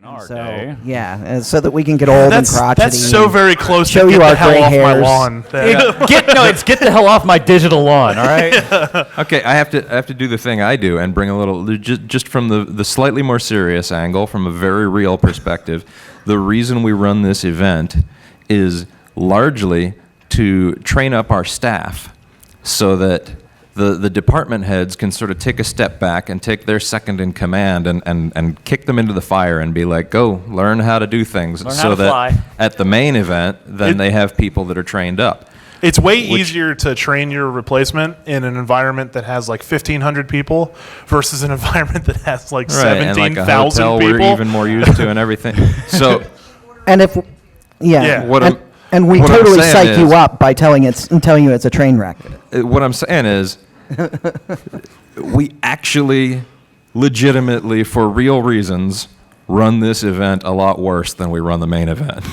our So day. yeah, so that we can get old and crotchety. That's so very close show to you get our the hell gray off my hairs. lawn. Get the hell off my digital lawn, all right? Okay, I have to do the thing I do and bring a little just from the slightly more serious angle, from a very real perspective. The reason we run this event is largely to train up our staff so that the department heads can sort of take a step back and take their second in command and kick them into the fire and be like, go learn how to do things, Learn how so to that fly. at the main event, then they have people that are trained up. It's way easier to train your replacement in an environment that has like 1,500 people versus an environment that has like Right, and like a 17,000 hotel people. we're even more used to and everything. So And if Yeah. what and, I'm- and we what I'm totally saying psych you is- up by telling you it's a train wreck. what I'm saying is, we actually, legitimately, for real reasons, run this event a lot worse than we run the main event.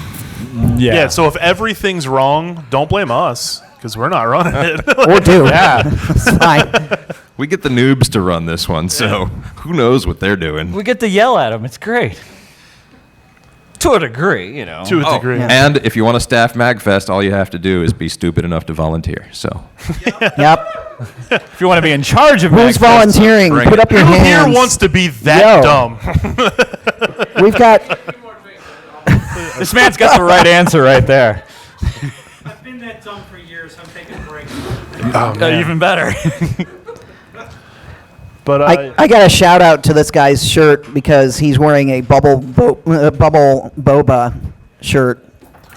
Yeah, so if everything's wrong, don't blame us because we're not running it. Or do. Yeah. It's fine. We get the noobs to run this one, so who knows what they're doing. We get to yell at them. It's great. To a degree, you know. To a degree. yeah. And if you want to staff MAGFest, all you have to do is be stupid enough to volunteer. So Yep. If you want to be in charge of Who's MAGFest, volunteering? bring Put it. up your Who hands. here wants to be that Yo. dumb? We've got. This man's got the right answer right there. I've been that dumb for years. I'm taking a break. Even better. But I got a shout out to this guy's shirt because he's wearing a bubble boba shirt.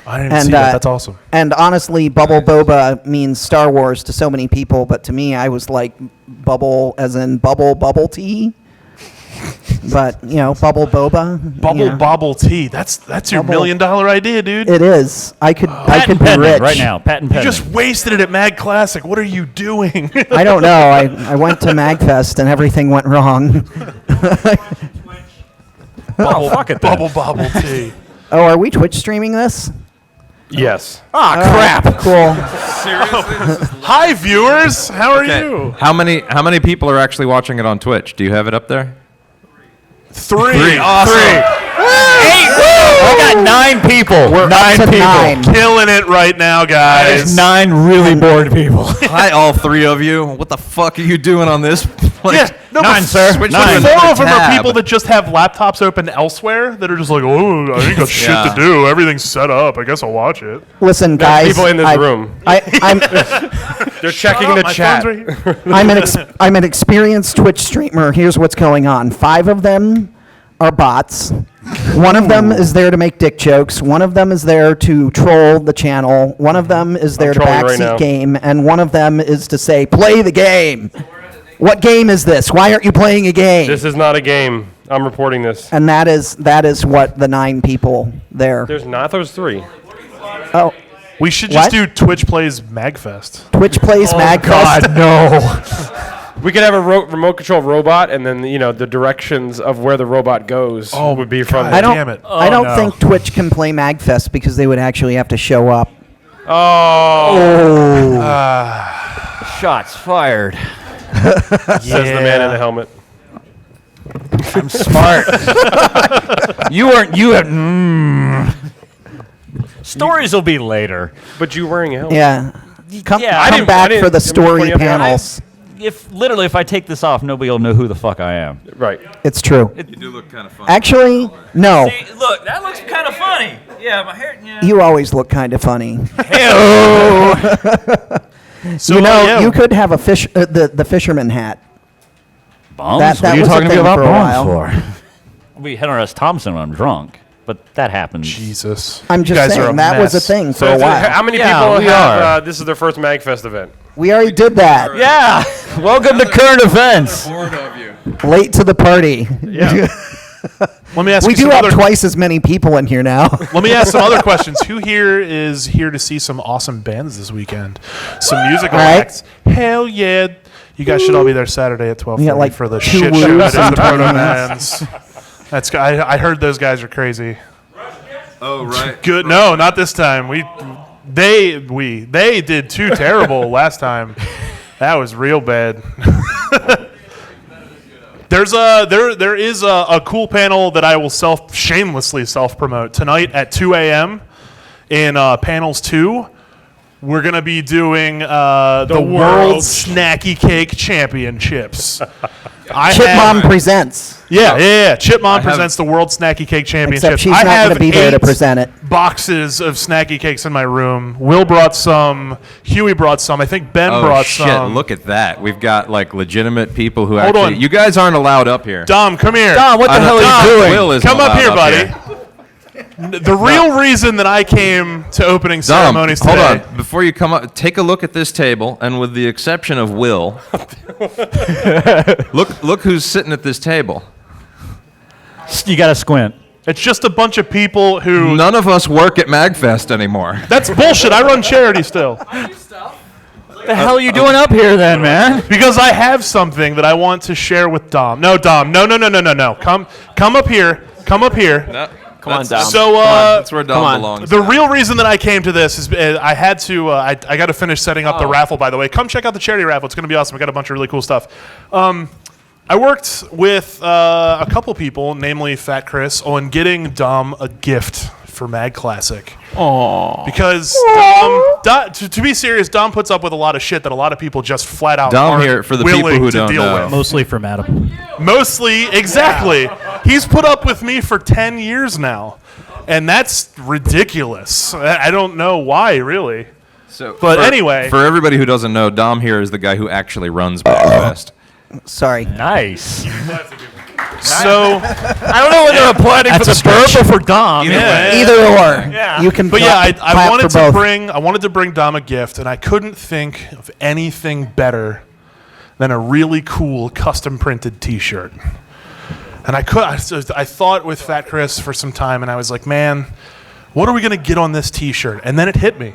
I didn't even see that. That's awesome. And honestly, bubble boba means Star Wars to so many people, but to me, I was like bubble as in bubble tea. But bubble boba. Bobble tea. That's your Bubble. $1 million idea, dude. It is. I could be pending rich right now. Patent You pending. just wasted it at MAGClassic. What are you doing? I don't know. I went to MAGFest and everything went wrong. Oh, fuck it then. Bobble tea. Oh, are we Twitch streaming this? Yes. Ah, crap. Cool. Hi, viewers. How are you? how many people are actually watching it on Twitch? Do you have it up there? Three. Awesome. I got 9 people. We're up to 9. Killing it right now, guys. There's 9 really bored people. Hi, all 3 of you. What the fuck are you doing on this? Yeah, no, 9, but sir. switch 9. to Four another of them are tab. people that just have laptops open elsewhere that are just like, oh, I ain't got shit Yeah. to do. Everything's set up. I guess I'll watch it. Listen, guys. people in this room. I'm They're checking Shut the up, my chat. phone's right here. I'm an experienced Twitch streamer. Here's what's going on. 5 of them are bots. One of them is there to make dick jokes. One of them is there to troll the channel. One of them is there to trolling right backseat now. game, and one of them is to say, "Play the game." What game is this? Why aren't you playing a game? This is not a game. I'm reporting this. And that is what the 9 people there. There's not. There's 3. Oh, We should just What? do Twitch Plays MAGFest. Twitch plays MAGFest. God, no. We could have a remote control robot, and then the directions of where the robot goes would be from. God. I don't. Damn it. I don't no. think Twitch can play MAGFest because they would actually have to show up. Oh, Shots fired. says the man in the helmet. I'm smart. You have. Stories will be later. But you wearing a helmet. Yeah. Come, Yeah, I come didn't- back I didn't- for the I'm story pointing up your panels. If I take this off, nobody will know who the fuck I am. Right. It's true. You do look kind of funny. Actually, no. See, look, that looks kind of funny. Yeah, my hair. Yeah. You always look kind of funny. So, You could have a fish, the fisherman hat. Bombs? That what are you was a talking to me thing about for a bombs while. for? I'll be Henry S. Thompson when I'm drunk, but that happens. Jesus. I'm You just guys are saying a that was a mess. thing for So a how while. many Yeah, people we have? are. This is their first MAGFest event. We already did that. Yeah. Welcome to current events. Late to the party. Yeah. Let me ask We you do some have other twice as many people in here now. Let me ask some other questions. Who here is here to see some awesome bands this weekend? Some musical All right. acts? Hell yeah. You guys should all be there Saturday at 12:30 We got like for the 2 shit woos show that is and the Proto tons. Bands. That's I heard those guys are crazy. Oh, right. Good. No, not this time. They did too terrible last time. That was real bad. There is a cool panel that I will shamelessly self-promote tonight at 2 a.m. in panels 2. We're going to be doing the World Snacky Cake Championships. Chip Mom presents. Yeah. Chip Mom presents the World Snacky Cake Championships. Except she's not going to be there to present it. Boxes of snacky cakes in my room. Will brought some. Huey brought some. I think Ben brought some. Look at that. We've got like legitimate people who Hold actually. on. You guys aren't allowed up here. Dom, come here. Dom, what the hell are you doing? Will isn't Come up allowed here, buddy. here. The real reason that I came to opening Dom, ceremonies hold today. on. Before you come up, take a look at this table, and with the exception of Will, look who's sitting at this table. You got to squint. It's just a bunch of people who. None of us work at MAGFest anymore. That's bullshit. I run charity still. What the hell are you doing up here then, man? Because I have something that I want to share with Dom. No, Dom. No. Come up here. Come up here. No, Come on, Dom. So, that's where Dom come on. belongs. the real reason that I came to this is I had to. I got to finish setting up the raffle. By the way, come check out the charity raffle. It's going to be awesome. I got a bunch of really cool stuff. I worked with a couple people, namely Fat Chris, on getting Dom a gift for MAGClassic. Aww. Because Dom, to be serious, Dom puts up with a lot of shit that a lot of people just flat out Dom aren't here, for the willing people who to don't deal know. with. Mostly for Madam. Mostly, exactly. He's put up with me for 10 years now, and that's ridiculous. I don't know why, really. But anyway. For everybody who doesn't know, Dom here is the guy who actually runs MAGFest. Sorry. Nice. So, I don't know whether I'm planning for the burp or for Dom. Either or. Yeah. You can but yeah, clap I wanted for to both. bring Dom a gift, and I couldn't think of anything better than a really cool custom printed T-shirt. And I thought with Fat Chris for some time, and I was like, man, what are we gonna get on this T-shirt? And then it hit me.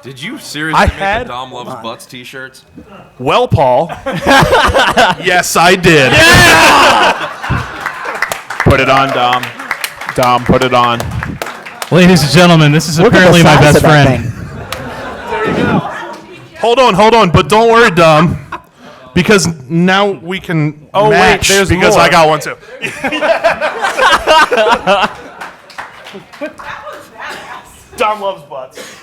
Did you seriously make a Dom Loves Butts t-shirts? Well, Paul, yes, I did. Put it on, Dom. Dom, put it on. Ladies and gentlemen, this is Look at the apparently my size best of that friend. thing. Hold on, but don't worry, Dom, because now we can match. there's because more. I got one too. Dom loves butts.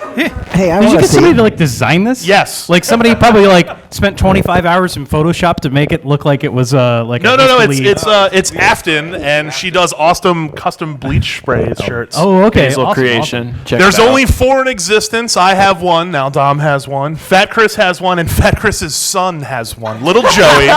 Hey, I Did you want to get somebody see. to like design this? Yes. Like somebody probably like spent 25 hours in Photoshop to make it look like it was like No. a hastily- It's Afton, and she does awesome custom bleach spray shirts. Oh, okay. Hazel Awesome, creation. awesome. Check There's it out. only 4 in existence. I have one. Now Dom has one. Fat Chris has one, and Fat Chris's son has one. Little Joey.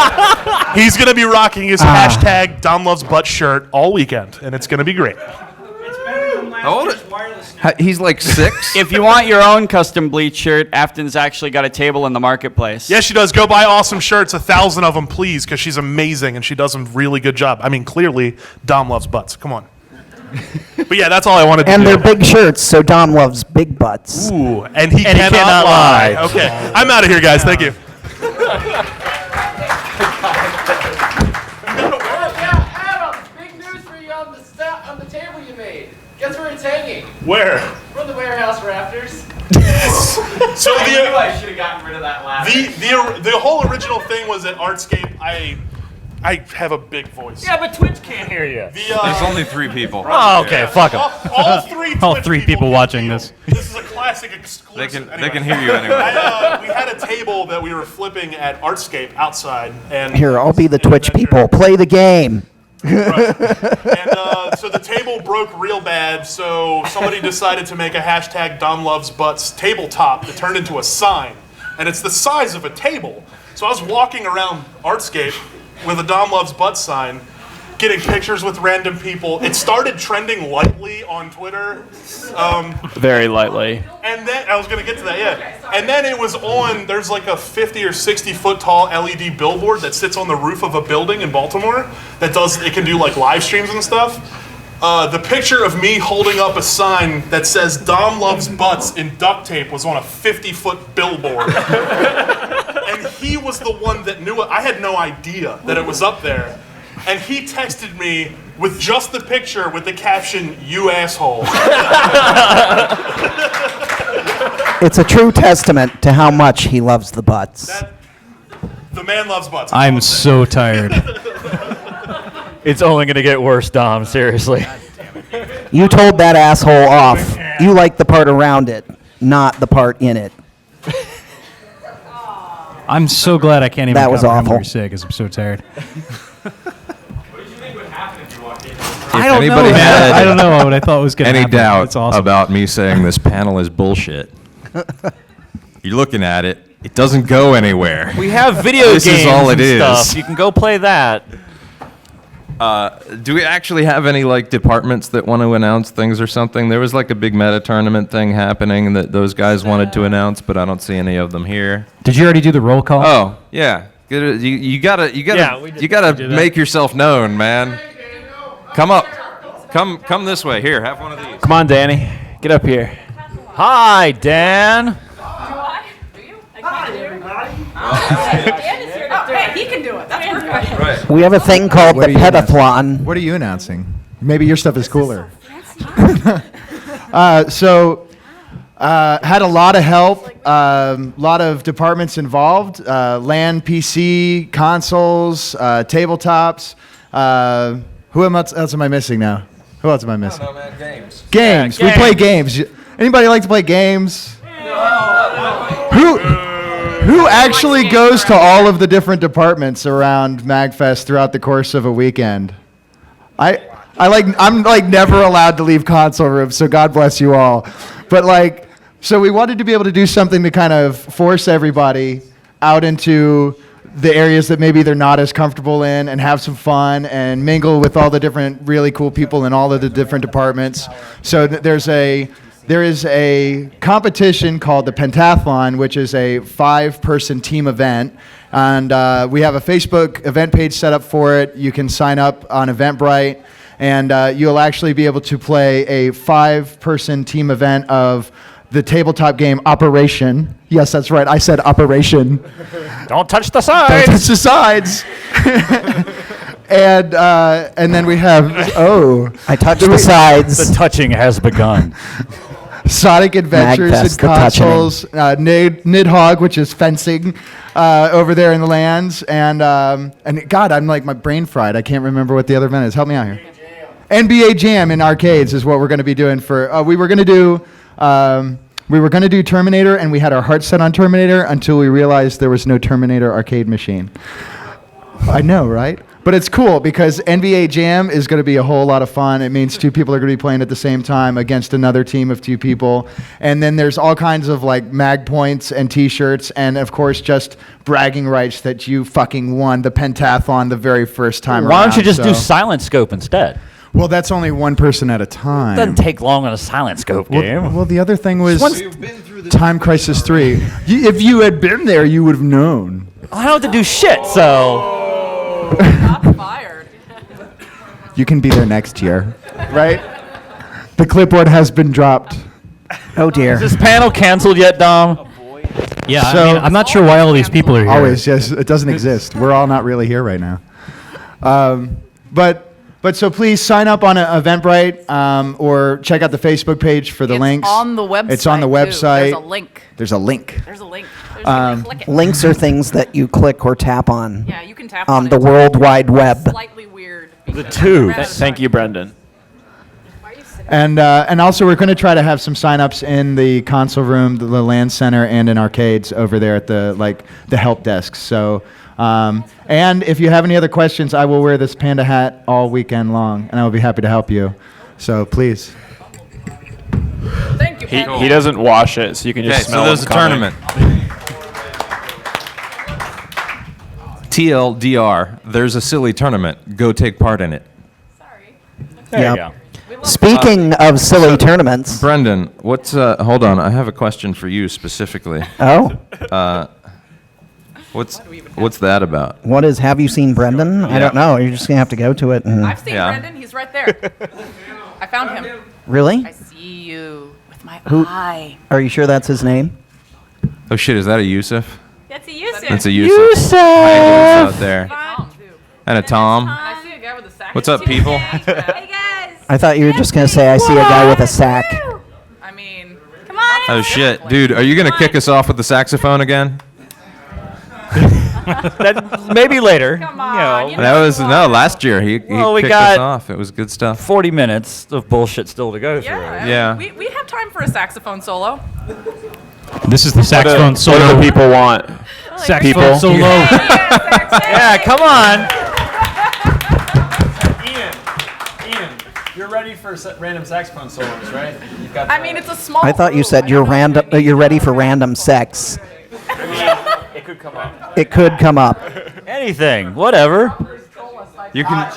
He's going to be rocking his hashtag Dom Loves Butt shirt all weekend, and it's going to be great. It's better than last Hold year's it. wireless. He's like 6. If you want your own custom bleach shirt, Afton's actually got a table in the marketplace. Yes, she does. Go buy awesome shirts, 1,000 of them, please, because she's amazing, and she does a really good job. I mean, clearly, Dom loves butts. Come on. But yeah, that's all I wanted to And do. they're big shirts, so Dom loves big butts. Ooh, and he cannot lie. Okay, I'm out of here, guys. Thank you. Big news for you on the table you made. Guess where it's hanging? Where? From the warehouse rafters. So I knew I should have gotten rid of that last. the whole original thing was at Artscape. I have a big voice. Yeah, but Twitch can't hear you. There's only 3 people. Oh, okay, fuck 'em. All 3 All Twitch 3 people can watching hear. this. This is a classic exclusive. They can hear you anyway. We had a table that we were flipping at Artscape outside, and Here, I'll be the Twitch people. Play the game. And so the table broke real bad, so somebody decided to make a hashtag Dom Loves Butts tabletop that turned into a sign. And it's the size of a table. So I was walking around Artscape with a Dom Loves Butts sign, getting pictures with random people. It started trending lightly on Twitter. Very lightly. And then, I was going to get to that, yeah. And then it was on, there's like a 50 or 60 foot tall LED billboard that sits on the roof of a building in Baltimore it can do like live streams and stuff. The picture of me holding up a sign that says Dom Loves Butts in duct tape was on a 50-foot billboard. And he was the one that knew it. I had no idea that it was up there. And he texted me with just the picture with the caption, "You asshole." It's a true testament to how much he loves the butts. The man loves butts. I'm so tired. It's only going to get worse, Dom. Seriously. You told that asshole off. You like the part around it, not the part in it. I'm so glad I can't even That was cover awful. Hungry Sick because I'm so tired. I don't know. Anybody had I don't know what I thought was going to any happen. doubt It's awesome. about me saying this panel is bullshit, you're looking at it. It doesn't go anywhere. We have video This games is all it and is. stuff. You can go play that. Do we actually have any like departments that want to announce things or something? There was like a big meta tournament thing happening that those guys wanted to announce, but I don't see any of them here. Did you already do the roll call? Oh yeah, you gotta Yeah, we did gotta that. make yourself known, man. Come up, come this way. Here, have one of these. Come on, Danny. Get up here. Hi, Dan. Hey, he can do it. That's perfect. Right. We have a thing called the What are you petathlon. What are you announcing? Maybe your stuff is cooler. Had a lot of help, lot of departments involved, LAN, PC, consoles, tabletops. Who else am I missing now? Who else am I missing? No, man, games. Games. Yeah, We play games. Anybody like to play games? Who actually goes to all of the different departments around MAGFest throughout the course of a weekend? I'm like never allowed to leave console rooms, so God bless you all. But like, so we wanted to be able to do something to kind of force everybody out into the areas that maybe they're not as comfortable in and have some fun and mingle with all the different really cool people in all of the different departments. So there is a competition called the Pentathlon, which is a 5-person team event. And we have a Facebook event page set up for it. You can sign up on Eventbrite, and you'll actually be able to play a 5-person team event of the tabletop game Operation. Yes, that's right. I said Operation. Don't touch the Don't sides. touch the sides. And then we have, I touched the sides. The touching has begun. Sonic Adventures MAGFest, and the touching. consoles, Nidhogg, which is fencing over there in the lands, and God, I'm like, my brain fried. I can't remember what the other event is. Help me out here. NBA Jam in arcades is what we're going to be doing for. We were going to do Terminator, and we had our hearts set on Terminator until we realized there was no Terminator arcade machine. I know, right? But it's cool because NBA Jam is going to be a whole lot of fun. It means 2 people are going to be playing at the same time against another team of 2 people. And then there's all kinds of like mag points and t-shirts and of course just bragging rights that you fucking won the pentathlon the very first time Why don't you around, just do so- Silent Scope instead? Well, that's only one person at a time. Doesn't take long on a Silent Scope game. Well, the other thing was Time Crisis 3. If you had been there, you would have known. I don't have to do shit, so. Shots fired. You can be there next year, right? The clipboard has been dropped. Oh dear. Is this panel canceled yet, Dom? Yeah, So- I mean, I'm not sure why all these people are here. Always, yes. It doesn't exist. We're all not really here right now. But so please sign up on Eventbrite or check out the Facebook page for the links. It's on the website. It's on the too. website. There's a link. There's a link. There's a link. There's a link. Click it. Links are things that you click or tap on Yeah, you can tap on it. the World Wide Web. Slightly weird. The tube. Thank you, Brendan. And also we're going to try to have some sign-ups in the console room, the LAN center, and in arcades over there at the help desks. So, and if you have any other questions, I will wear this panda hat all weekend long, and I will be happy to help you. So please. Thank you, Penny. He doesn't wash it, so you can Okay, just so smell there's him a tournament. TLDR, there's a silly tournament. Go take part in it. There Yep. you go. Speaking of silly tournaments. Brendan, what's hold on, I have a question for you specifically. Oh, What's that about? what is? Have you seen Brendan? I Yeah. don't know. You're just gonna have to go to it. And I've seen Yeah. Brendan. He's right there. I found him. really? I see you with my Who- eye. Are you sure that's his name? Oh shit, is that a Yusuf? That's a Yusuf. That's a Yusuf. Hi, Yusuf out there. Tom, too. And a Tom. And I see a guy with a sack. What's up, people? Hey, guys. I thought you were just gonna say I see a guy with a sack. I mean, come on. Oh shit, dude, are you gonna kick us off with the saxophone again? Maybe later. Come on, you know. That was last year. He Well, we kicked got- us off. It was good stuff. 40 minutes of bullshit still to go through. Yeah. Yeah. We have time for a saxophone solo. This is the saxophone What solo. do the people want? Saxophone solo. Yeah, come on. Ian, you're ready for random saxophone solos, right? You've got I mean, it's a small. I thought you room. said I you're don't know if random. you need You're to ready know. for random sex. It could come up. It could come up. Anything, whatever. You can,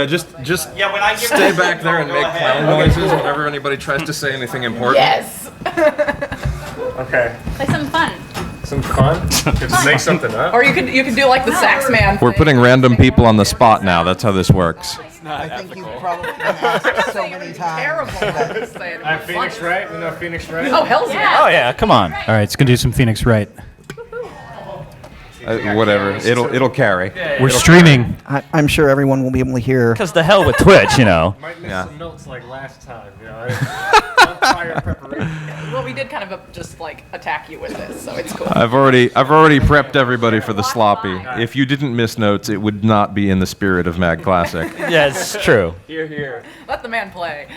just Yeah, when I give stay back there and make clown noises whenever anybody tries to say anything important. Yes. Okay. Play some fun. Some fun? Just make something up. Or you could do like the sax man. We're putting random people on the spot now. That's how this works. I think you've probably been asked so many times. Terrible. I'm Phoenix Wright. We know Phoenix Wright. Oh hell yeah. Oh yeah, come on. All right, it's gonna do some Phoenix Wright. Whatever. It'll carry. We're streaming. I'm sure everyone will be able to hear. Because the hell with Twitch, you know. Might miss Yeah. some notes like last time, you know. Prior preparation. Well, we did kind of just like attack you with this, so it's cool. I've already prepped everybody for the sloppy. If you didn't miss notes, it would not be in the spirit of MAGClassic. Yeah, it's true. Here, here. Let the man play.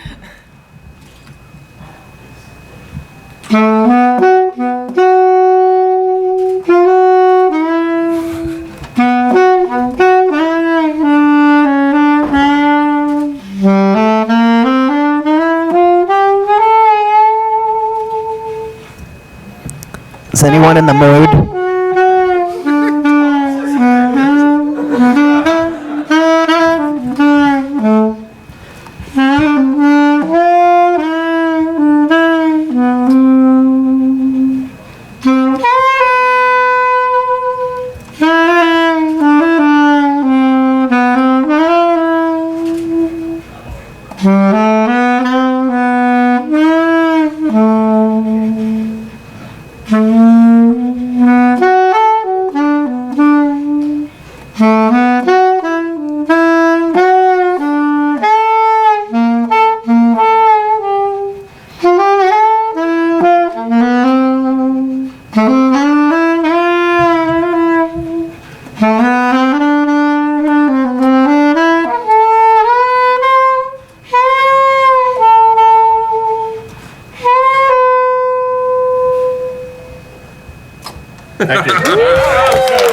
Is anyone in the mood? Thank you.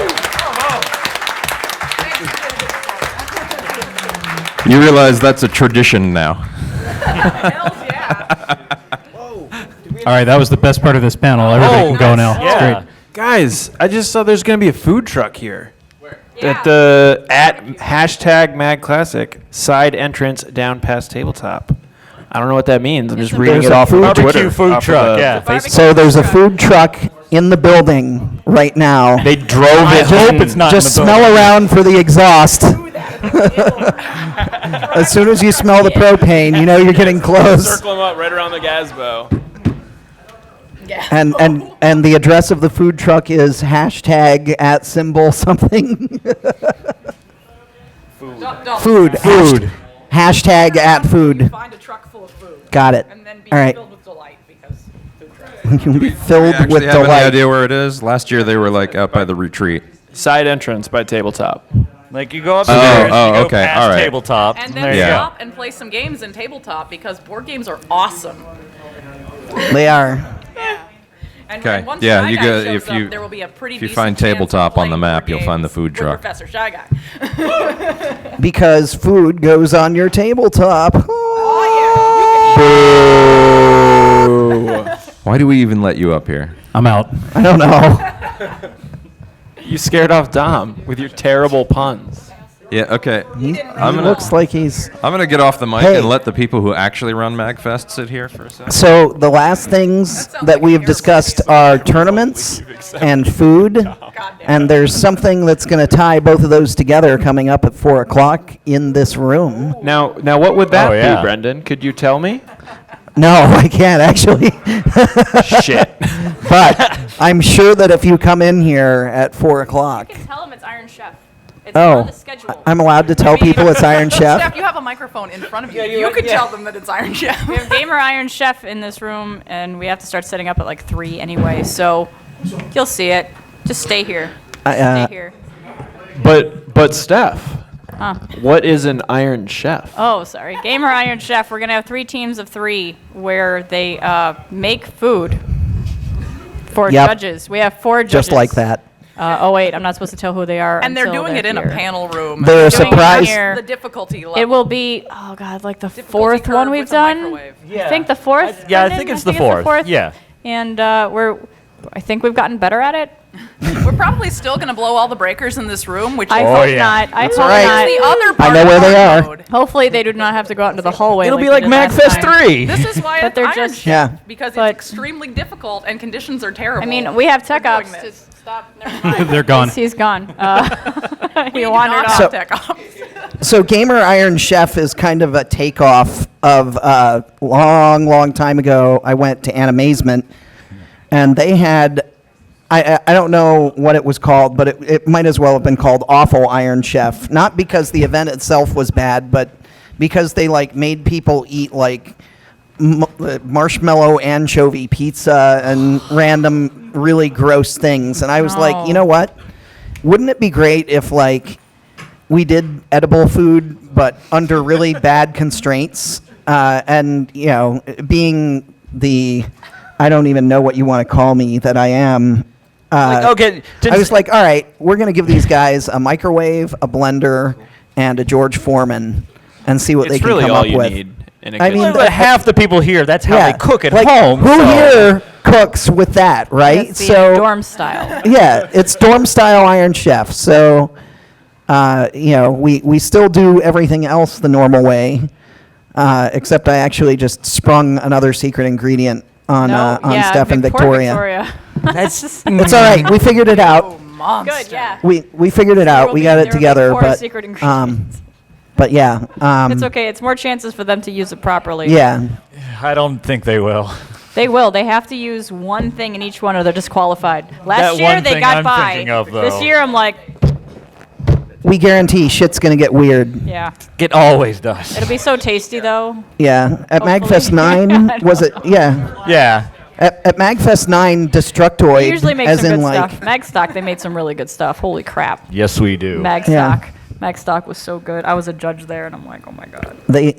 You realize that's a tradition now. Hells yeah. All right, that was the best part of this panel. Everybody can go now. It's Yeah. great. Guys, I just saw there's going to be a food truck here. Yeah. At the hashtag MAGClassic side entrance down past tabletop. I don't know what that means. I'm just reading There's it a off food of barbecue Twitter. food off of truck, the yeah. Facebook. So there's a food truck in the building right now. They drove I it. hope it's not in Just the smell building. around for the exhaust. As soon as you smell the propane, you know you're getting close. Circle them up right around the Gazbo. Yeah. And the address of the food truck is hashtag at symbol something. Don't Food. Hashtag at food. Find a truck full of food. Got it. And then be All right. filled with delight because food truck. You'll be Do filled you actually with have any delight. idea where it is? Last year they were like out by the retreat. Side entrance by tabletop. Like you go Oh, upstairs, you go okay, past all right. tabletop, And there then you stop and play some games in tabletop because board games are awesome. They are. And, Okay, and once yeah, Shy you Guy go- shows if you- up, there will be a pretty if you decent find chance of tabletop on the playing map, board you'll find the games food with truck. Professor Shy Guy. Because food goes on your tabletop. Why do we even let you up here? I'm out. I don't know. You scared off Dom with your terrible puns. Yeah, okay. He I'm gonna looks like he's. I'm gonna get off the mic Hey. and let the people who actually run MAGFest sit here for a second. So the last things that we have discussed are tournaments and food, and there's something that's going to tie both of those together coming up at 4 o'clock in this room. Now, what would that Oh, yeah. be, Brendan? Could you tell me? No, I can't actually. Shit. But I'm sure that if you come in here at 4 o'clock, Tell him it's Iron Chef. It's on oh, the schedule. I'm allowed to tell people it's Iron Steph, Chef. you have a microphone in front of you. You could tell them that it's Iron Chef. We have Gamer Iron Chef in this room, and we have to start setting up at like 3 anyway, so you'll see it. Just stay here. I, Stay here. But Steph, Huh. what is an Iron Chef? Oh, sorry. Gamer Iron Chef. We're going to have 3 teams of 3 where they make food for Yep. judges. We have 4 judges. Just like that. Oh, wait. I'm not supposed to tell who they are. And they're until doing it in a here. panel room. They're Doing it surprised. here. The difficulty level. It will be, oh, God, like the Difficulty 4th one curve we've with a done. microwave. I think the 4th. Yeah, I Brendan? think it's the 4th. Yeah. And I think we've gotten better at it. We're probably still going to blow all the breakers in this room, which I is hope yeah. not. I hope all right. not. the other part I know where of they hard are. mode. Hopefully they do not have to go out into the hallway. It'll be they like did last MAGFest time. 3. This is why But it's they're Iron just- Chef, Yeah. because But- it's extremely difficult and conditions are terrible. I mean, we have tech for ops doing to this. stop. Never mind. They're gone. He's gone. We He do wandered not off. have tech ops. So Gamer Iron Chef is kind of a takeoff of long time ago. I went to Animazement, and they had, I don't know what it was called, but it might as well have been called Awful Iron Chef. Not because the event itself was bad, but because they like made people eat like marshmallow anchovy pizza and random really gross things. And I was like, you know what? Wouldn't it be great if like we did edible food, but under really bad constraints? And, you know, being the, I don't even know what you want to call me that I am. Okay. I was like, all right, we're going to give these guys a microwave, a blender, and a George Foreman and see what they It's can really come all up you with. need in a I mean, kitchen. half the people here, that's how yeah, they cook at like, home. Who so- here cooks with that, right? It's the dorm style. Yeah, it's dorm style Iron Chef. So, you know, we still do everything else the normal way, except I actually just sprung another secret ingredient on yeah, Steph and Victoria. That's It's all right. We figured it out. Monster. Good, yeah. We figured it out. We got it together, Four but secret ingredients. but yeah, It's okay. It's more chances for them to use it properly. yeah. I don't think they will. They will. They have to use one thing in each one or they're disqualified. Last That year one they thing got I'm by. thinking of, This though. year I'm like, We guarantee shit's gonna get weird. yeah. It always does. It'll be so tasty though. Yeah, at Hopefully. MAGFest 9, was it? Yeah. Yeah. At MAGFest 9, Destructoid, They usually make as some in good like, stuff. MagStock, they made some really good stuff. Holy crap. Yes, we do. MagStock. Yeah. MagStock was so good. I was a judge there and I'm like, oh my god. they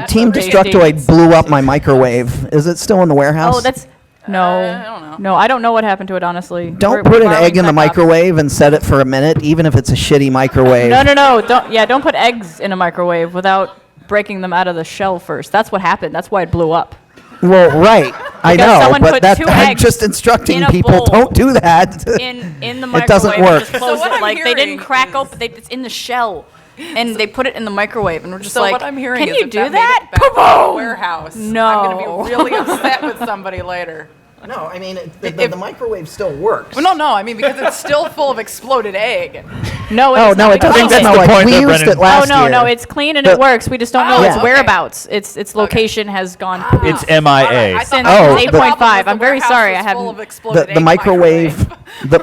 Team tasty. Destructoid blew up my microwave. Is it still in the warehouse? Oh, that's no. I don't know. No, I don't know what happened to it honestly. Don't We're put an borrowing egg in the tech ops. microwave and set it for a minute, even if it's a shitty microwave. No. Don't put eggs in a microwave without breaking them out of the shell first. That's what happened. That's why it blew up. Well, right. I Because know, someone but put 2 I'm eggs just instructing in a people, bowl. don't do that. In the microwave. It doesn't work. Just close what it. I'm Like they didn't hearing crack is- open. It's in the shell, and they put it in the microwave, and we're just So like, what I'm hearing can is you if do that? that? Made it back to the Boom! warehouse. No. I'm going to be really upset with somebody later. No, I mean, the microwave still works. Well, no. I mean, because it's still full of exploded egg. No, Oh, it's no, not it doesn't because- smell like point we that used Brennan- it last Oh year. no, it's clean and The- it works. We just don't know Oh, its okay. whereabouts. Its location has gone. It's All right, MIA. I thought Since the Oh, problem 8.5. was I'm the very warehouse sorry, was I full haven't- of exploded the egg microwave.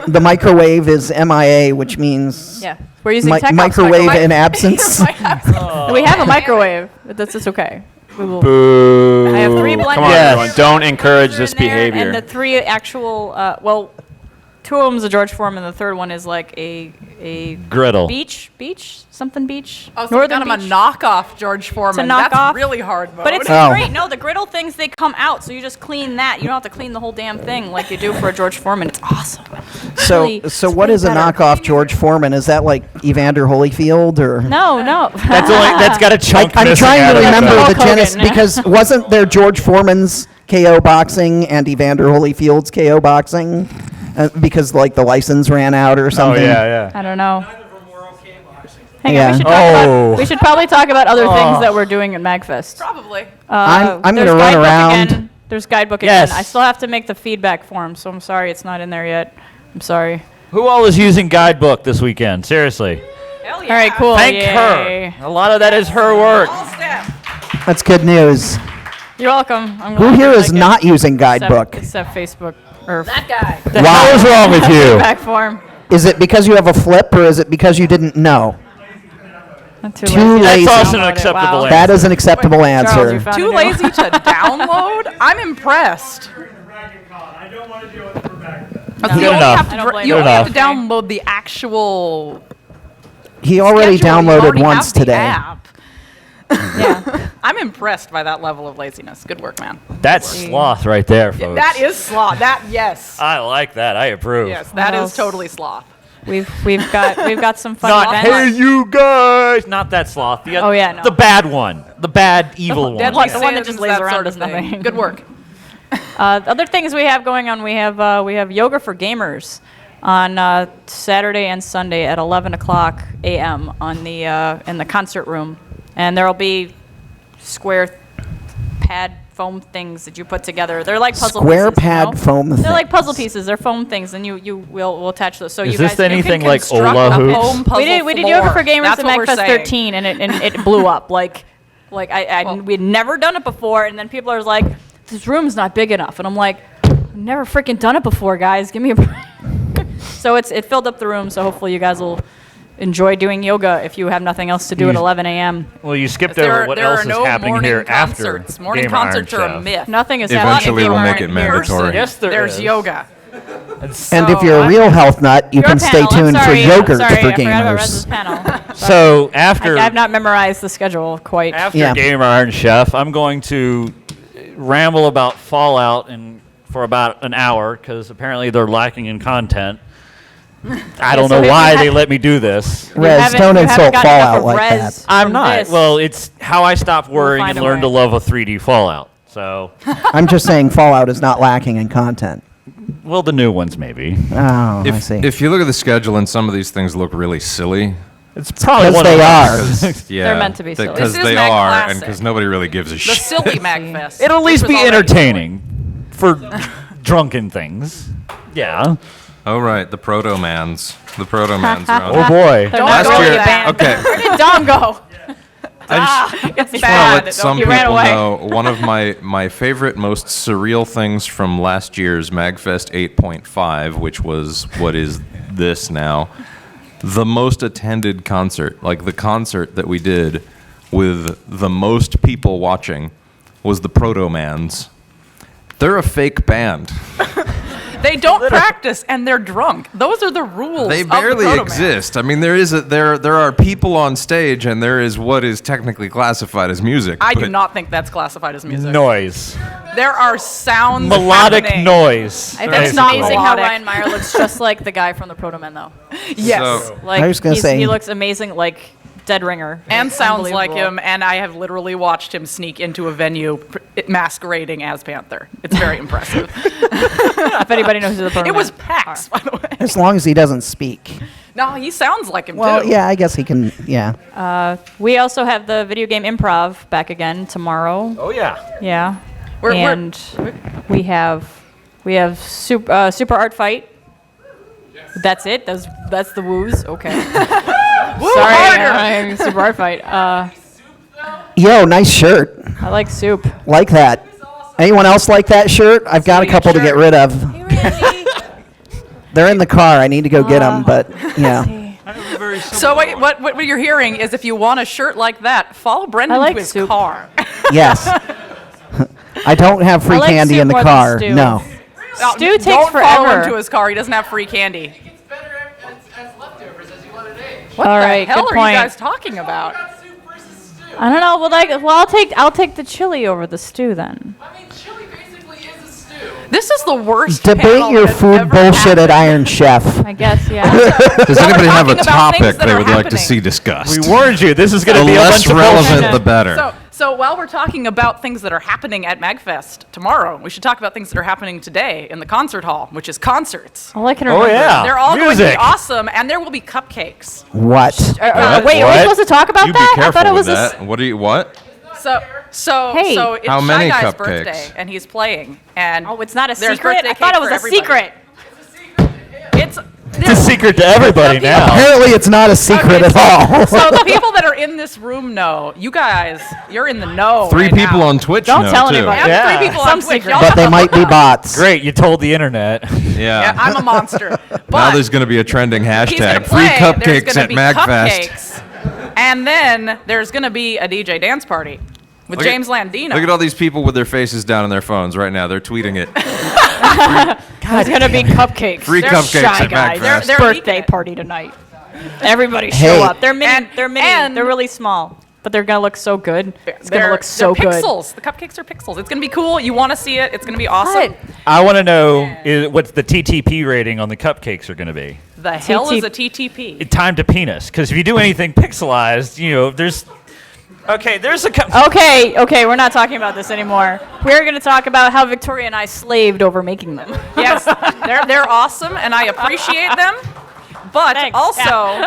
the microwave is MIA, which means Yeah, we're using tech ops microwave microwave. in absence. We have a microwave, but that's just okay. We will. Boo. I have 3 blenders. Come on, Yes. everyone. Don't encourage in this there, behavior. And the 3 actual, well, 2 of them is a George Foreman. The third one is like a Griddle. beach, something beach. Oh, so we got him a Beach. knockoff George Foreman. knockoff. That's really hard mode. But it's Oh. great. No, the griddle things, they come out, so you just clean that. You don't have to clean the whole damn thing like you do for a George Foreman. It's awesome. So, Really- so it's what really is a better. knockoff George Foreman? Is that like Evander Holyfield or? No. That's got a chunk I'm missing trying out to of it, remember though. the Hulk Hogan. Genesis because wasn't there George Foreman's KO boxing and Evander Holyfield's KO boxing? Because like the license ran out or Oh something. yeah. I don't know. Hang Yeah. on, Oh. we should probably talk about other things that we're doing at MAGFest. Probably. I'm gonna There's run guidebook around. Again. There's guidebook Yes. again. I still have to make the feedback form, so I'm sorry it's not in there yet. I'm sorry. Who all is using guidebook this weekend? Seriously. Hell All right, cool. Thank Yay. her. A lot of that is her work. All staff. That's good news. You're welcome. I'm Who glad here you is like it. not using guidebook? Except Facebook or That guy. The hell is wrong with you? feedback form. Is it because you have a flip or is it because you didn't know? Not too Too lazy. lazy. That's also an Download it. acceptable Wow. answer. That is an acceptable Charles, you answer. found Too a new lazy one. to download? I'm impressed. Good You only enough. have to, I don't blame you you. only have to Good enough. download the actual He already schedule. You downloaded already once have the today. app. Yeah. I'm impressed by that level of laziness. Good work, man. That's sloth right there, folks. That is sloth. Yes. I like that. I approve. Yes, that What is else? totally sloth. We've got some fun Not events. hey you guys. Not that sloth. Oh, yeah, no. The bad one. The bad evil one. Deadly the one that just sins, lays that around sort does of thing. nothing. Good work. Other things we have going on, we have yoga for gamers on Saturday and Sunday at 11 o'clock a.m. on the in the concert room, and there will be square pad foam things that you put together. They're like puzzle Square pieces. pad you know? foam They're like things. puzzle pieces. They're foam things, and we'll attach those. So Is you this guys, anything You can like construct Ola a hoops? foam puzzle we did floor. yoga for gamers That's at what we're MAGFest saying. 13, and it blew up. Like we'd never done it before, and then people are like, "This room's not big enough," and I'm like, "I've never freaking done it before, guys. Give me a break." So it filled up the room. So hopefully you guys will enjoy doing yoga if you have nothing else to do at 11 a.m. Well, you skipped There over are, what there else are is no happening morning here concerts. after Morning Gamer Iron concerts are a Chef. myth. Nothing is happening. Eventually, if you we'll aren't make it here. mandatory. Yes, There's is. yoga. And if you're a real health nut, you Your can stay panel. I'm tuned for sorry, yogurt sorry, for I forgot about Rez's gamers. panel. So after I've not memorized the schedule quite. after Yeah. Gamer Iron Chef, I'm going to ramble about Fallout for about an hour because apparently they're lacking in content. I don't so know if why you they ha- let me do this. Rez, don't insult Fallout like that. I'm not. Well, it's how I stopped worrying find and a learned to way. love a 3D Fallout. So, I'm just saying Fallout is not lacking in content. well, the new ones maybe. Oh, I If, see. if you look at the schedule and some of these things look really silly. It's probably Because one they of are. Because, yeah, They're meant to be silly. Because This is they are, and MAGClassic. because nobody really gives a The shit. silly MAGFest. It'll at least which be was already entertaining for drunken things. Yeah. Oh right, the Proto-Mans. The Proto-Mans are on. Oh boy. They're Last not year- really bad. okay. Where did Don go? It's Just want to bad. let some He ran people away. know one of my favorite, most surreal things from last year's MAGFest 8.5, which was what is this now, the most attended concert, like the concert that we did with the most people watching, was the Proto-Mans. They're a fake band. They don't practice and they're drunk. Those are the rules. They of the barely Proto-Man. exist. I mean, there are people on stage, and there is what is technically classified as music. I do but not think that's classified as music. Noise. There are sounds. Melodic happening. noise. I think That's it's not amazing how melodic. Ryan Meyer looks just like the guy from the Proto-Men, though. Yes. So- Like I was gonna say- he looks amazing, like Dead Ringer. And sounds like Unbelievable. him, and I have literally watched him sneak into a venue masquerading as Panther. It's very impressive. If anybody knows who the Proto-Men It was Pax, by the way. As long as he doesn't speak. No, he sounds like him Well, too. yeah, I guess he can, yeah. We also have the video game improv back again tomorrow. Oh yeah. Yeah. We're- and we have super art fight. That's it. That's the woos. Okay. Sorry, harder. super art fight. Yo, nice shirt. I like soup. Like that. Anyone else like that shirt? I've got a Sweet couple to get shirt. rid of. They're in the car. I need to go get them, but yeah. So what you're hearing is if you want a shirt like that, follow Brendan I like to his soup. car. Yes. I don't have free I like candy in soup the more than car. stew. No. Stew takes Don't follow forever. him to his car. He doesn't have free candy. It's better as leftovers as you let it age. What All the right, hell good are point. you guys talking about? Soup versus stew. I don't know. Well, I'll take the chili over the stew then. I mean, chili basically is a stew. This is the worst. Debate panel your that has food ever bullshit at happened. Iron Chef. I guess, yeah. Does Well, anybody we're have a talking about things topic that they are would like to happening. see discussed? We warned you. This is going The to be a less bunch of relevant, bullshit. the better. So while we're talking about things that are happening at MAGFest tomorrow, we should talk about things that are happening today in the concert hall, which is concerts. All I can Oh, remember. yeah. They're all going to be Music. awesome, and there will be cupcakes. What? Wait, What? are we supposed to talk about You that? be careful I thought it was with a that. What do you what? So Hey. it's How Shy many Guy's cupcakes? birthday, and he's playing. And Oh, it's not a there's secret? birthday I thought cake it was for a everybody. secret. It's a secret to everybody now. Apparently, it's not a secret at all. So the people that are in this room know. You guys, you're in the know. Three right people now. on Twitch Don't know, tell too. anybody. And Yeah. three people Some on Twitch. secret. Y'all But they might be bots. Great, you told the internet. Yeah. I'm a monster. Now But there's going to be a trending he's gonna hashtag. Free play, there's cupcakes gonna at be MAGFest. cupcakes, and then there's going to be a DJ dance party with Look at- James Landino. Look at all these people with their faces down on their phones right now. They're tweeting it. There's gonna be cupcakes. Free There's cupcakes Shy at Guys. MAGFest. They're birthday leaking it. party tonight. Everybody show Hey. up. They're mini. They're mini. and- They're really small, but they're gonna look so good. It's gonna They're- look so they're good. pixels. The cupcakes are pixels. It's gonna be cool. You want to see it. It's gonna be awesome. I want to know what's the TTP rating on the cupcakes are going to be. The hell is a TTP? Time to penis. Because if you do anything pixelized, there's. Okay, there's a. Okay, we're not talking about this anymore. We're gonna talk about how Victoria and I slaved over making them. Yes, they're awesome, and I appreciate them. But Thanks. also,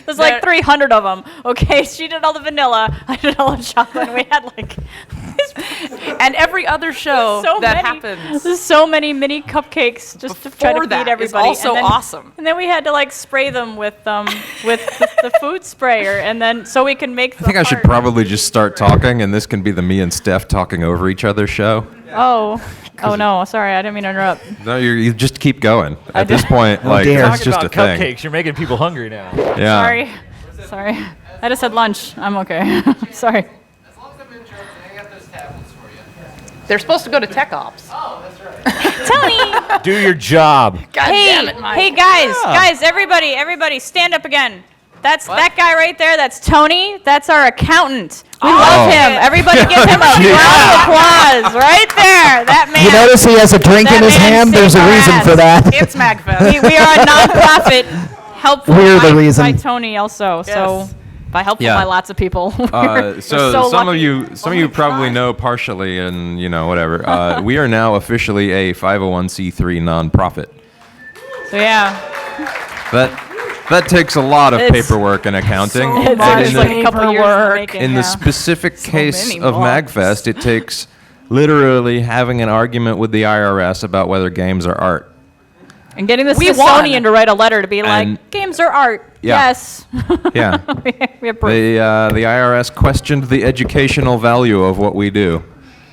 There's like 300 of them. Okay, she did all the vanilla, I did all the chocolate. And we had like and every other show so that many, happens There's so many mini cupcakes just to try to before feed that is everybody. also and then, awesome. And then we had to like spray them with the food sprayer, and then so we can make. I think I should probably just start talking, and this can be the me and Steph talking over each other show. Oh no! Sorry, I didn't mean to interrupt. No, you just keep going. At this point, Oh, like dear. it's just a thing. Cupcakes, you're making people hungry now. Yeah. Sorry. I just had lunch. I'm okay. Sorry. As long as I'm in church, I got those tablets for you. They're supposed to go to Tech Ops. Oh, that's right. Tony. Do your job. God hey, damn it, Mike. hey guys, everybody, stand up again. That's that guy right there. That's Tony. That's our accountant. We love him. Everybody give him a round of applause right there. That man. You notice he has a drink in his hand? There's a reason for that. It's MAGFest. we are a nonprofit, helpful We're the by, reason. by Tony also. So by helpful Yeah. by lots of people. We're So some lucky. of you probably know partially, and whatever. We are now officially a 501c3 nonprofit. So yeah. That takes a lot of It's paperwork and accounting. It's But just like a couple years in the making, in yeah. the specific case many of months. MAGFest, it takes literally having an argument with the IRS about whether games are art. And getting the We Smithsonian won. to write a letter to be like, And- games are art. Yeah. Yes. Yeah. we have proof. The IRS questioned the educational value of what we do.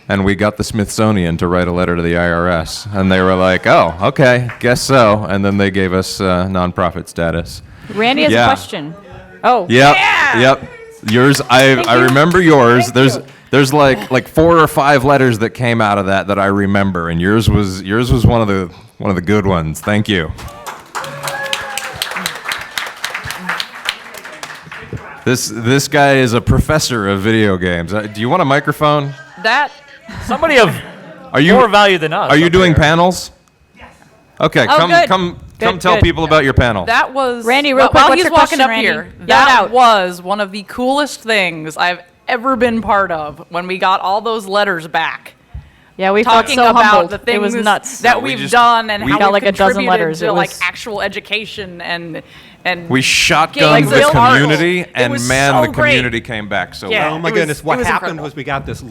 And we got the Smithsonian to write a letter to the IRS. And they were like, oh, okay, guess so. And then they gave us nonprofit status. Randy has Yeah. a question. Oh. Yep. Yours, I remember yours. There's like 4 or 5 letters that came out of that I remember, and yours was one of the good ones. Thank you. This guy is a professor of video games. Do you want a microphone? That Somebody of more value than us. Are you up doing there. panels? Yes. Okay, Oh, good. come Good, tell good. people about your panel. that was Randy, real quick, while what's he's your walking question, up Randy? here. Yell it That out. was one of the coolest things I've ever been part of when we got all those letters back. Yeah, we felt Talking so about humbled. the things It was nuts. that No, we we've just- done and we how got we've like a dozen contributed letters. to It like was- actual education and We shotgunned Games the and art. community, It and was man, so the great. community came back so Yeah. well. Oh my It was- goodness! What it was happened incredible. was we got this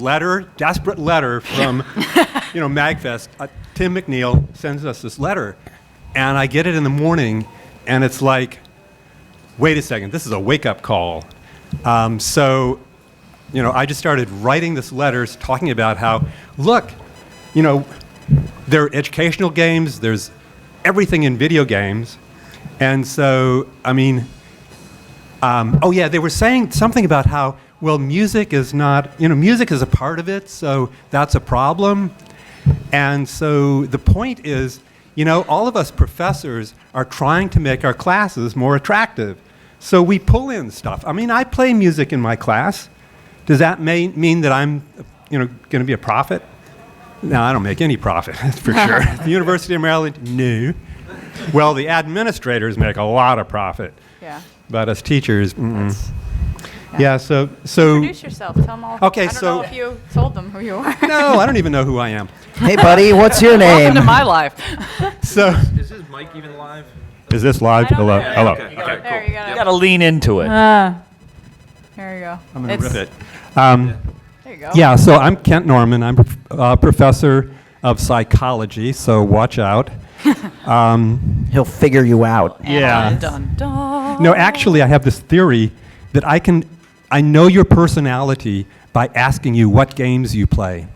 desperate letter from, MAGFest. Tim McNeil sends us this letter, and I get it in the morning, and it's like, wait a second, this is a wake-up call. So, I just started writing this letter, talking about how, look, there are educational games, there's everything in video games, and so, they were saying something about how, well, music is not, music is a part of it, so that's a problem. And so the point is, all of us professors are trying to make our classes more attractive. So we pull in stuff. I play music in my class. Does that mean that I'm, going to be a prophet? No, I don't make any profit, for sure. The University of Maryland, no. Well, the administrators make a lot of profit. Yeah. But as teachers, yeah. So. Introduce yourself. Tell them all. Okay, I don't so- know if you told them who you are. No, I don't even know who I am. Hey, buddy, what's your name? welcome to my life. So. Is his mic even live? Is this live? Hello. Hello. There, you got You got to lean into it. There you go. I'm going to rip it. There you go. Yeah, so I'm Kent Norman. I'm a professor of psychology, so watch out. He'll figure you out. Yeah. Dun, dun. No, actually, I have this theory that I know your personality by asking you what games you play.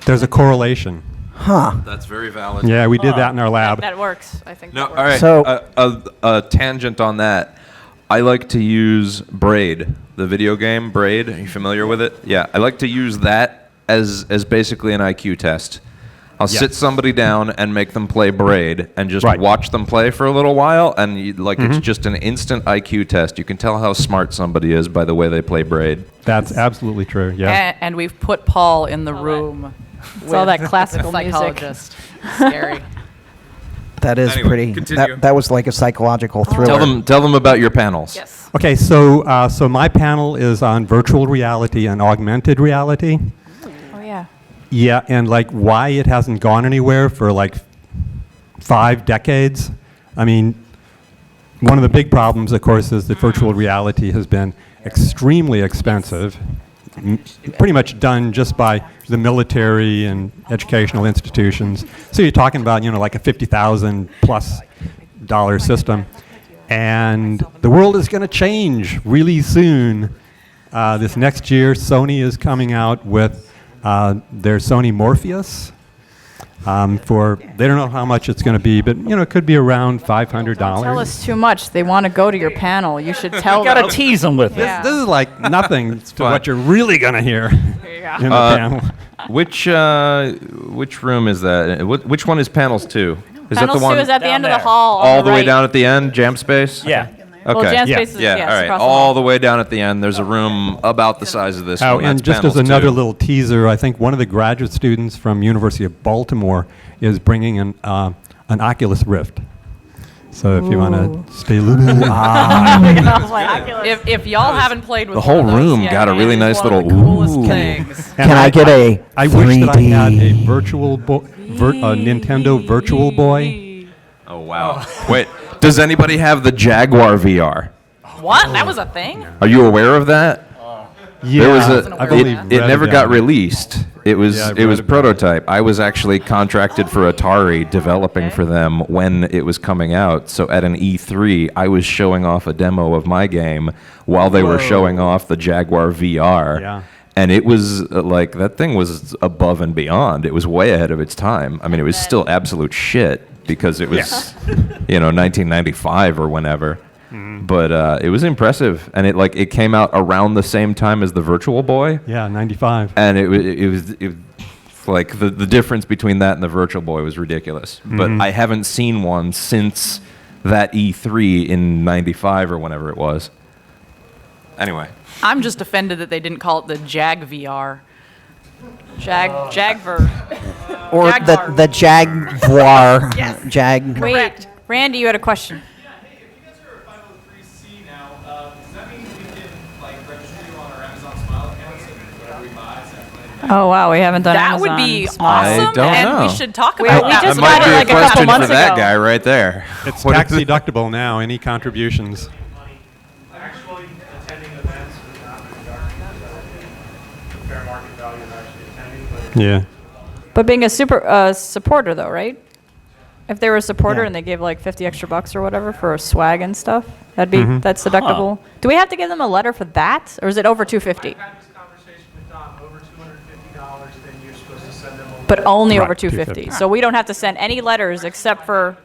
There's a correlation. Huh. That's very valid. Yeah, we did that in our lab. That works. I think No, that all works. right. So- A tangent on that. I like to use Braid, the video game Braid. Are you familiar with it? Yeah, I like to use that as basically an IQ test. I'll sit somebody down and make them play Braid and just Right. watch them play for a little while, and it's just an instant IQ test. You can tell how smart somebody is by the way they play Braid. That's absolutely true. Yeah. And we've put Paul in the room. It's all that with classical the music. psychologist. Scary. That is Anyway, pretty. continue. That was like a psychological thriller. Tell them about your panels. Yes. Okay, so my panel is on virtual reality and augmented reality. Oh yeah. Yeah, and like why it hasn't gone anywhere for like 5 decades. I mean, one of the big problems, of course, is that virtual reality has been extremely expensive, pretty much done just by the military and educational institutions. So you're talking about, like a $50,000 plus system. And the world is going to change really soon. This next year, Sony is coming out with their Sony Morpheus. They don't know how much it's going to be, but it could be around $500. Tell us too much. They want to go to your panel. You should tell them. Got to tease them with it. Yeah. This is like nothing to what you're really going to hear in the panel. Which room is that? Which one is panels 2? Is Panel that the one 2 is at the down end of there. the hall. on all the way right. down at the end, jam space? Yeah. Okay. Well, jam space is Yeah, yes, all right. across the All hall. the way down at the end, there's a room about the size of this Oh, one. and That's just as panels another 2. little teaser, I think one of the graduate students from University of Baltimore is bringing an Oculus Rift. So if you want to stay a little If y'all haven't played with The whole one of those room yet, got a man, really it's nice one of little the coolest ooh. things. Can I get a I wish that I had a 3D? virtual Nintendo Virtual Boy. Oh, wow. Wait, does anybody have the Jaguar VR? What? That was a thing? Are you aware of that? Yeah, There was I've only it read never got about it. released. It was Yeah, I've it read was about it. prototype. I was actually contracted for Atari developing for them when it was coming out. So at an E3, I was showing off a demo of my game while they were showing off the Jaguar VR. Yeah. And it was like that thing was above and beyond. It was way ahead of its time. I mean, it was still absolute shit because it was 1995 or whenever. But it was impressive, and it came out around the same time as the Virtual Boy. Yeah, 95. And it was like the difference between that and the Virtual Boy was ridiculous. But I haven't seen one since that E3 in '95 or whenever it was. Anyway, I'm just offended that they didn't call it the Jag VR. Jagver. Or Jaguar. the Jaguar. Yes. Jag. Wait, Randy, you had a question. Oh wow, we haven't done That Amazon would be Smile. awesome, don't and know. we should talk We- about we that. just that might got be it a like a couple question for months that ago. guy right there. It's What tax is it? deductible now, any contributions. Actually, attending events would not be the fair market value of actually attending, but Yeah. But being a supporter though, right? If they were a supporter Yeah. and they gave like 50 extra bucks or whatever for swag and stuff, that'd be Mm-hmm. that's deductible. Do we have to give them a letter for that, or is it over 250? I had this conversation with Don, over $250, then you're supposed to send them over. But only Right, over 250. 250. So we don't have to send any letters except for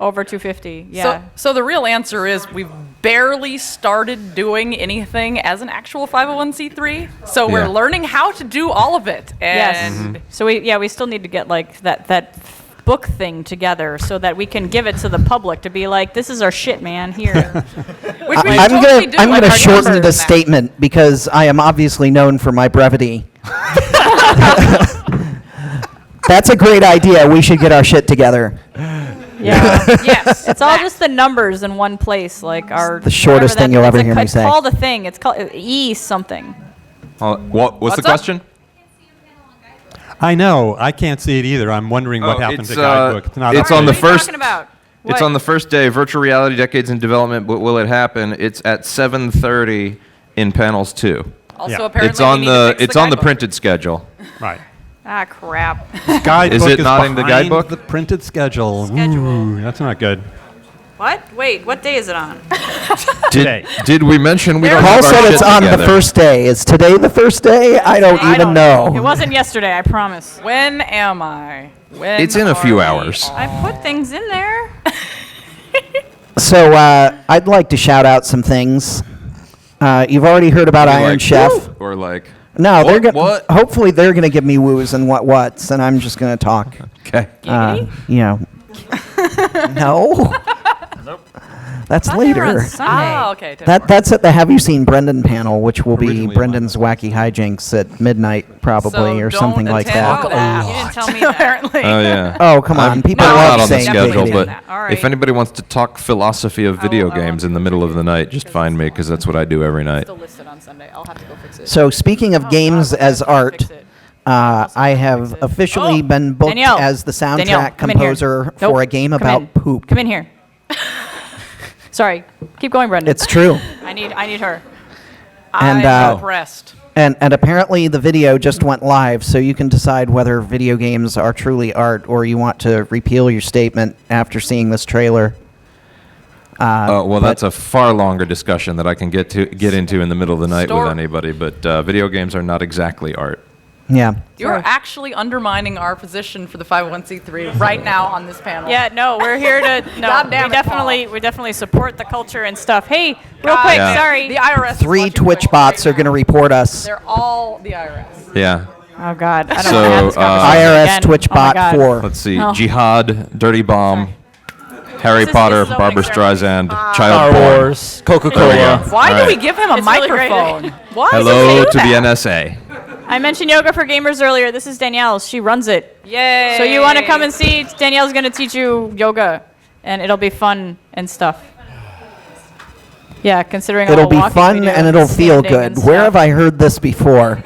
over 250. Yeah. So the real answer is we've barely started doing anything as an actual 501c3. So Yeah. we're learning how to do all of it. Yes. And So we still need to get like that book thing together so that we can give it to the public to be like, this is our shit, man. Here. which we I'm totally gonna do. I'm like gonna our shorten numbers the and that. statement because I am obviously known for my brevity. That's a great idea. We should get our shit together. Yeah. Yes. It's all just the numbers in one place, like our. the shortest whatever thing you'll that- ever it's a- hear me it's say. called a thing. It's called E something. What's the up? question? I know. I can't see it either. I'm wondering what happened to Guidebook. It's not it's up on the there. What are you first. talking about? It's What? on the first day. Virtual reality decades in development. But will it happen? It's at 7:30 in panels 2. Also, Yeah. apparently, It's on we need to the fix it's on the guidebook. printed schedule. Right. Ah, crap. Guidebook it not in the behind guidebook? The printed schedule. Schedule. Ooh, that's not good. What? Wait, what day is it on? Did we mention we don't Paul have our said shit it's on together? the first day. Is today the first day? I don't I even don't know. It wasn't yesterday, I promise. When am I? When It's in a few are we hours. on? I put things in there. So I'd like to shout out some things. You've already heard about Iron Like, Chef. woo, or like No, they're gonna. What? Hopefully, they're gonna give me woos and what's, and I'm just gonna talk. Okay. You know. No. That's Thought they were on later. Sunday. Oh, okay. That's at the Have You Seen Brendan panel, which will be Originally Brendan's Wacky Hijinks at midnight, probably, So or don't something like attend that. that. You didn't tell me that. Apparently. Oh yeah. Oh, come on. People I'm love not on the saying schedule, video but game. All right. if anybody wants to talk philosophy of video games in the middle of the night, just find me because that's what I do every night. Still listed on Sunday. I'll have to go fix it. So, speaking of games God, as I can't art, fix it. I have officially been booked Danielle. as the soundtrack Danielle, come in here. composer Nope. for a game Come about in. poop. Come in here. Sorry. Keep going, Brendan. It's true. I need her. And, I'm impressed. And apparently the video just went live, so you can decide whether video games are truly art or you want to repeal your statement after seeing this trailer. Well, that's a far longer discussion that I can get into in the middle of the night Store- with anybody. But video games are not exactly art. Yeah. You're actually undermining our position for the 501c3 right now on this panel. Yeah, no, we're here to. No, Goddamn we definitely support the culture and stuff. Hey, real God, quick, Yeah. sorry. The IRS. is 3 watching Twitch right bots are now. going to report us. They're all the IRS. Yeah. Oh God, I don't So, want to have this conversation IRS again. Twitch Oh my bot God. 4. Let's see. Oh. Jihad, Dirty Bomb, Harry This is Potter, opening Barbara ceremony. Streisand, Star Child Porn. Wars, Coca There we go. Cola. Why All do right. we give him a It's really great. microphone? Why is Hello it to that? the NSA. I mentioned Yoga for Gamers earlier. This is Danielle. She runs it. Yay. So you want to come and see? Danielle's going to teach you yoga, and it'll be fun and stuff. Yeah, considering all It'll the be walking fun we do and it'll feel standing and good. Where stuff. have I heard this before?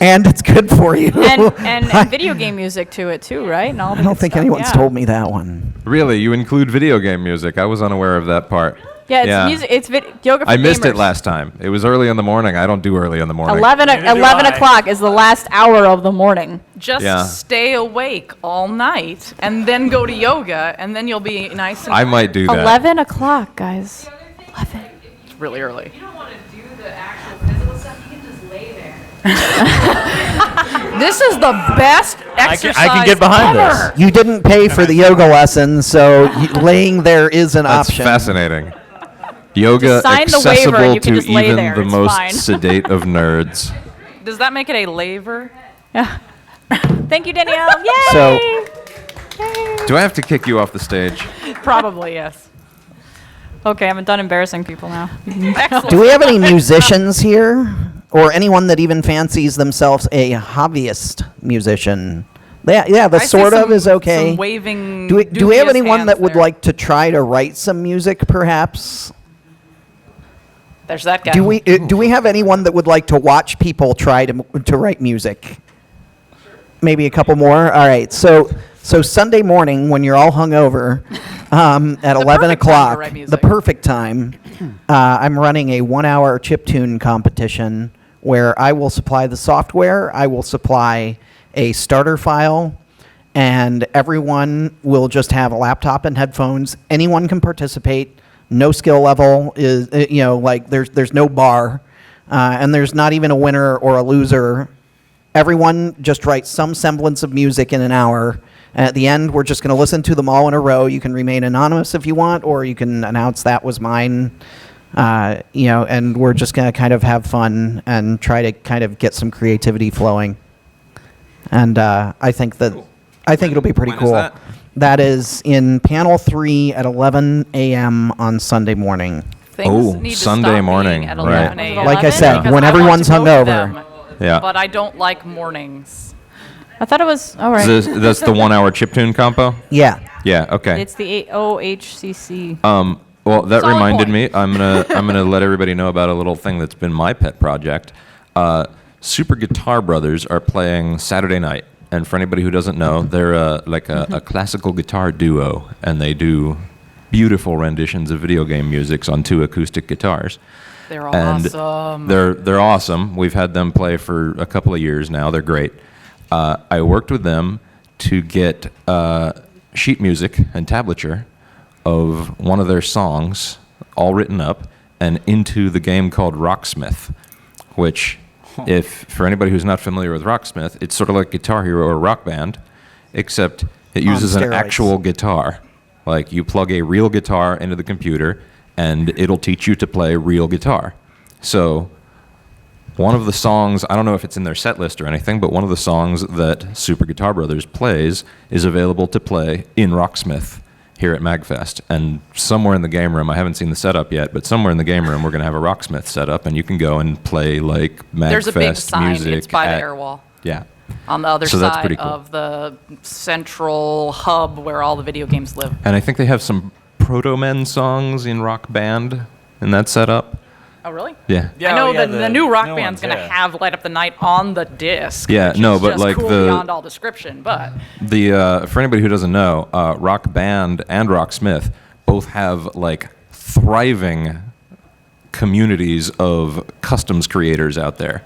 And it's good for you. and video game music to it too, right? And all the I don't good think stuff. anyone's Yeah. told me that one. Really, you include video game music? I was unaware of that part. Yeah, it's music. It's yoga for I missed it gamers. last time. It was early in the morning. I don't do early in the morning. 11 o'clock is the last hour of the morning. Just Yeah. stay awake all night and then go to yoga, and then you'll be nice and I might do that. 11 o'clock, guys. It's really early. You don't want to do the actual physical stuff. You can just lay there. This is the best exercise I can get behind ever. You didn't pay for the yoga lesson, so laying there is an That's option. fascinating. Yoga Just sign the waiver accessible and you can to just lay even there. the It's most fine. sedate of nerds. Does that make it a laver? Yeah. Thank you, Danielle. Yay! So- Do I have to kick you off the stage? Probably, yes. Okay, I'm done embarrassing people now. Excellent. Do we have any musicians here? Or anyone that even fancies themselves a hobbyist musician? Yeah, the I see sort of some- is okay. some waving, Do we have dubious anyone that hands would there. like to try to write some music, perhaps? There's that guy. Do we have anyone that would like to watch people try to write music? Maybe a couple more. All right. So Sunday morning when you're all hungover, at 11 perfect time to o'clock, write music. the perfect time. I'm running a 1-hour chiptune competition where I will supply the software, I will supply a starter file, and everyone will just have a laptop and headphones. Anyone can participate. No skill level is, like there's no bar, and there's not even a winner or a loser. Everyone just writes some semblance of music in an hour. And at the end, we're just going to listen to them all in a row. You can remain anonymous if you want, or you can announce that was mine. And we're just going to kind of have fun and try to kind of get some creativity flowing. And I think it'll be pretty When is cool. that? That is in panel 3 at 11 a.m. on Sunday morning. Things Oh, need to Sunday stop being morning, at right. 11 a.m. Like I said, because when I want everyone's to go to hungover. them, Yeah. But I don't like mornings. I thought it was all right. That's the 1-hour chiptune compo? Yeah. Yeah, okay. It's the OHCC. Well, that Solid reminded point. me. I'm gonna let everybody know about a little thing that's been my pet project. Super Guitar Brothers are playing Saturday night, and for anybody who doesn't know, they're a classical guitar duo, and they do beautiful renditions of video game musics on 2 acoustic guitars. They're And awesome. They're awesome. We've had them play for a couple of years now. They're great. I worked with them to get sheet music and tablature of one of their songs, all written up, and into the game called Rocksmith, which, if for anybody who's not familiar with Rocksmith, it's sort of like Guitar Hero or Rock Band, except it uses an steroids. actual guitar. Like you plug a real guitar into the computer, and it'll teach you to play real guitar. So one of the songs, I don't know if it's in their set list or anything, but one of the songs that Super Guitar Brothers plays is available to play in Rocksmith here at MAGFest. And somewhere in the game room, I haven't seen the setup yet, but somewhere in the game room, we're going to have a Rocksmith set up, and you can go and play like MAGFest There's a big sign. music. It's by the air wall. Yeah. On the other So that's side pretty cool. of the central hub where all the video games live. And I think they have some Proto Men songs in Rock Band in that setup. Oh, really? Yeah. I know yeah, the new Rock new Band's ones, going to yeah. have Light Up the Night on the disc. Yeah, which no, is but just like cool the- beyond all description. But For anybody who doesn't know, Rock Band and Rocksmith both have like thriving communities of customs creators out there.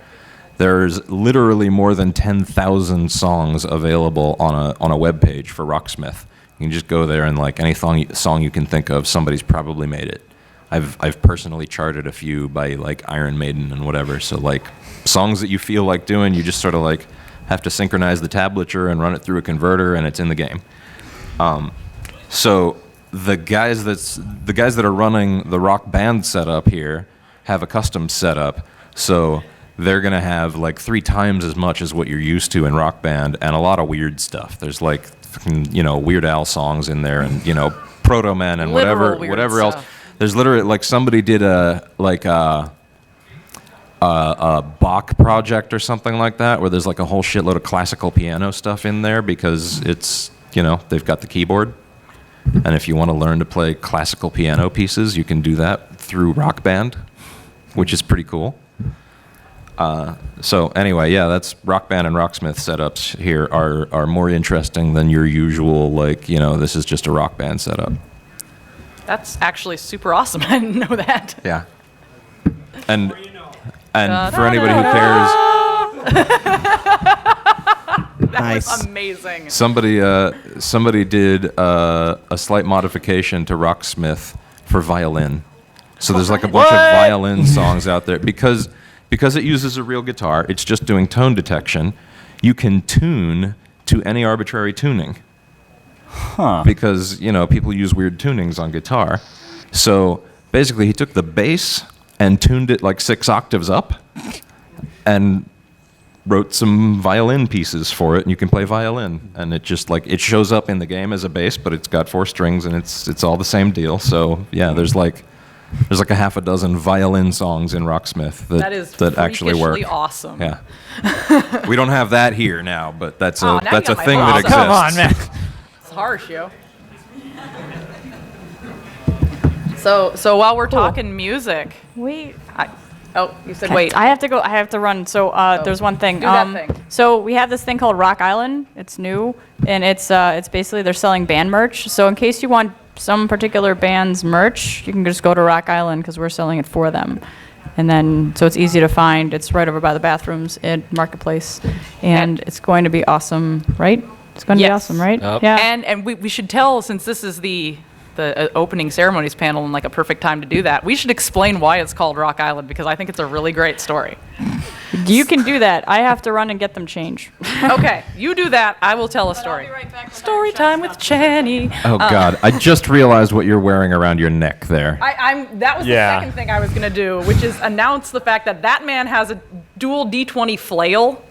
There's literally more than 10,000 songs available on a web page for Rocksmith. You can just go there and like any song you can think of, somebody's probably made it. I've personally charted a few by like Iron Maiden and whatever. So like songs that you feel like doing, you just sort of like have to synchronize the tablature and run it through a converter, and it's in the game. So the guys that are running the Rock Band setup here have a custom setup. So they're gonna have like 3 times as much as what you're used to in Rock Band, and a lot of weird stuff. There's like Weird Al songs in there, and Proto Men and Literal weird whatever else. stuff. There's literally like somebody did a Bach project or something like that, where there's like a whole shitload of classical piano stuff in there because it's they've got the keyboard, and if you want to learn to play classical piano pieces, you can do that through Rock Band, which is pretty cool. So anyway, yeah, that's Rock Band and Rocksmith setups here are more interesting than your usual this is just a Rock Band setup. that's actually super awesome. I didn't know that. Yeah. And for anybody who cares, That Nice. was amazing. somebody did a slight modification to Rocksmith for violin. So there's like a bunch of violin songs out there because it uses a real guitar. It's just doing tone detection. You can tune to any arbitrary tuning. Because people use weird tunings on guitar. So basically, he took the bass and tuned it like 6 octaves up, and wrote some violin pieces for it, and you can play violin. And it just it shows up in the game as a bass, but it's got 4 strings, and it's all the same deal. So yeah, there's like a half a dozen violin songs in Rocksmith that actually work. freakishly awesome. Yeah. We don't have that here now, but that's Oh, a now that's you a got my thing that hopes exists. up. Come on, man. It's harsh, yo. So while we're talking music, Wait. you said wait. I have to go. I have to run. So there's one thing. Do that thing. So we have this thing called Rock Island. It's new, and it's basically they're selling band merch. So in case you want some particular band's merch, you can just go to Rock Island because we're selling it for them. And then so it's easy to find. It's right over by the bathrooms in Marketplace, and it's going to be awesome, right? It's going to be Yes. awesome, right? Yep. Yeah. And we should tell, since this is the opening ceremonies panel and like a perfect time to do that, we should explain why it's called Rock Island, because I think it's a really great story. You can do that. I have to run and get them change. Okay, you do that. I will tell a story. Story time with Jenny. Oh God! I just realized what you're wearing around your neck there. That was Yeah. the second thing I was gonna do, which is announce the fact that man has a dual D20 flail,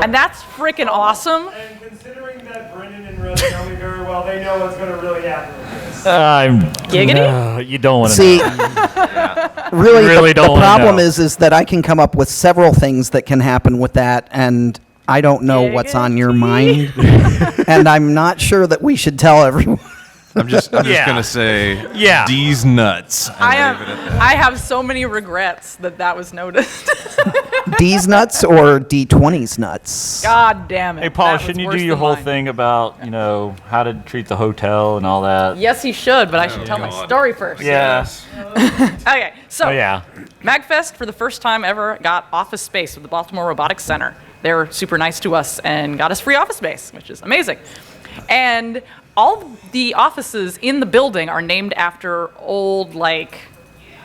and that's freaking awesome. And considering that Brendan and Rose know me very well, they know what's going to really happen with this. Giggity? You don't want to See, know. really, Really the don't wanna problem know. is that I can come up with several things that can happen with that, and I don't know what's on your mind, and I'm not sure that we should tell everyone. I'm just Yeah. gonna say, Yeah. D's nuts. and I leave it at that. I have so many regrets that was noticed. D's nuts or D20's nuts? God damn it. Hey, Paul, That was shouldn't you worse do your than whole mine. thing about, how to treat the hotel and all that? Yes, he should, but I should tell my story first. Yeah. Okay, so Oh, yeah. MAGFest, for the first time ever, got office space with the Baltimore Robotics Center. They were super nice to us and got us free office space, which is amazing. And all the offices in the building are named after old,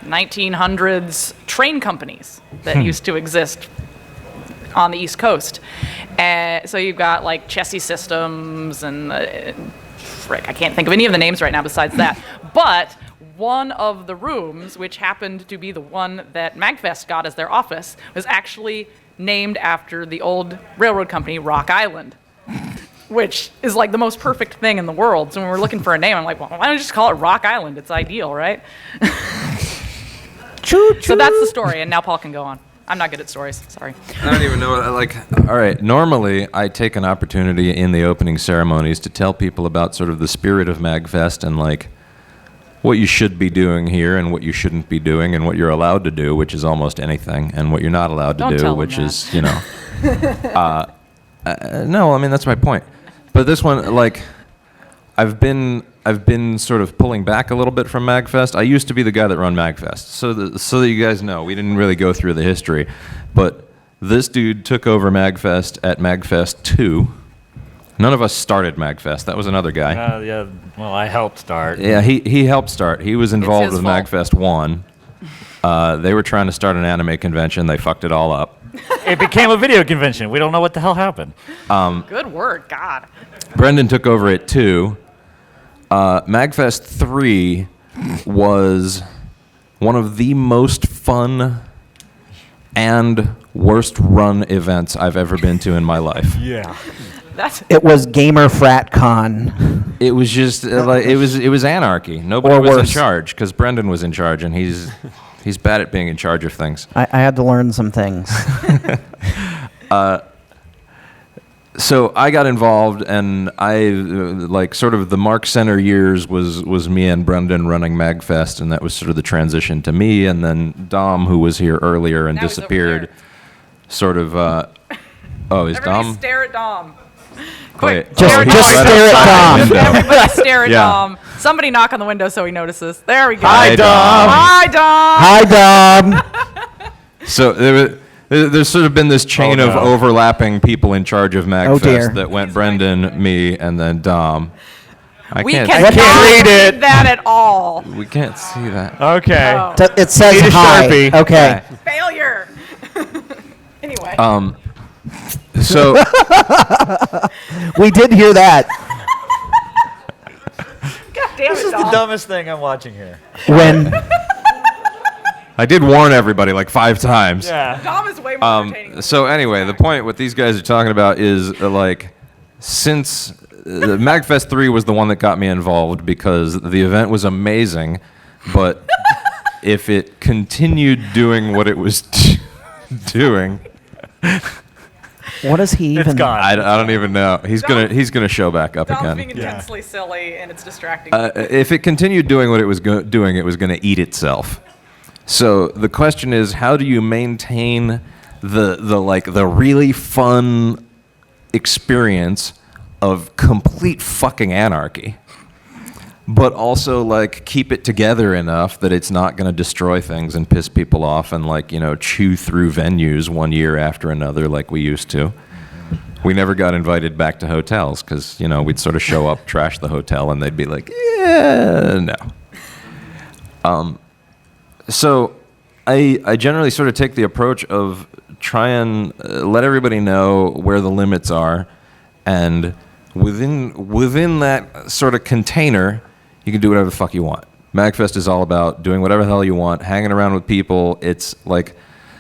1900s train companies that used to exist on the East Coast. So you've got Chessie Systems and frick, I can't think of any of the names right now besides that. But one of the rooms, which happened to be the one that MAGFest got as their office, was actually named after the old railroad company, Rock Island, which is like the most perfect thing in the world. So when we're looking for a name, I'm like, well, why don't you just call it Rock Island? It's ideal, right? So that's the story, and now Paul can go on. I'm not good at stories, sorry. I don't even know what, all right, normally I take an opportunity in the opening ceremonies to tell people about sort of the spirit of MAGFest and like what you should be doing here and what you shouldn't be doing and what you're allowed to do, which is almost anything, and what you're not allowed to do, which is, you know. No, I mean, that's my point. But this one, like, I've been sort of pulling back a little bit from MAGFest. I used to be the guy that run MAGFest. So that you guys know, we didn't really go through the history. But this dude took over MAGFest at MAGFest 2. None of us started MAGFest. That was another guy. Yeah, well, I helped start. Yeah, he helped start. He was involved with fault. MAGFest 1. They were trying to start an anime convention. They fucked it all up. It became a video convention. We don't know what the hell happened. Good word, God. Brendan took over at 2. MAGFest 3 was one of the most fun and worst run events I've ever been to in my life. Yeah. It was Gamer Frat Con. It was just like it was anarchy. Nobody Or was in worse. charge because Brendan was in charge, and he's bad at being in charge of things. I had to learn some things. So I got involved, and I like sort of the Mark Center years was me and Brendan running MAGFest, and that was sort of the transition to me, and then Dom, who was here earlier and Now he's over disappeared, sort of. Oh, is Everybody Dom? stare at Dom. Wait, Just he's stare at Dom. window. Everybody stare at Yeah. Dom. Somebody knock on the window so he notices. There we go. Hi, Dom. Hi, Dom. Hi, Dom. So there's sort of been this chain of overlapping people in charge of Oh, dear. MAGFest that went Brendan, me, and then Dom. We can't cannot read it. read that at all. We can't see that. Okay. Oh. It says Need a hi. Sharpie. Okay. Failure. Anyway. So We did hear that God damn This it, is the Dom. dumbest thing I'm watching here. when I did warn everybody like 5 times. Yeah. Dom is way more entertaining. So anyway, the point what these guys are talking about is like since MAGFest 3 was the one that got me involved because the event was amazing, but if it continued doing what it was doing, what is he even? It's gone. I don't even know. He's gonna show back up Dom's again. being intensely silly, and it's distracting. If it continued doing what it was doing, it was going to eat itself. So the question is, how do you maintain the really fun experience of complete fucking anarchy, but also like keep it together enough that it's not going to destroy things and piss people off and like, you know, chew through venues one year after another like we used to. We never got invited back to hotels because, you know, we'd sort of show up, trash the hotel, and they'd be like, yeah, no. So I generally sort of take the approach of try and let everybody know where the limits are, and within that sort of container, you can do whatever the fuck you want. MAGFest is all about doing whatever the hell you want, hanging around with people. It's like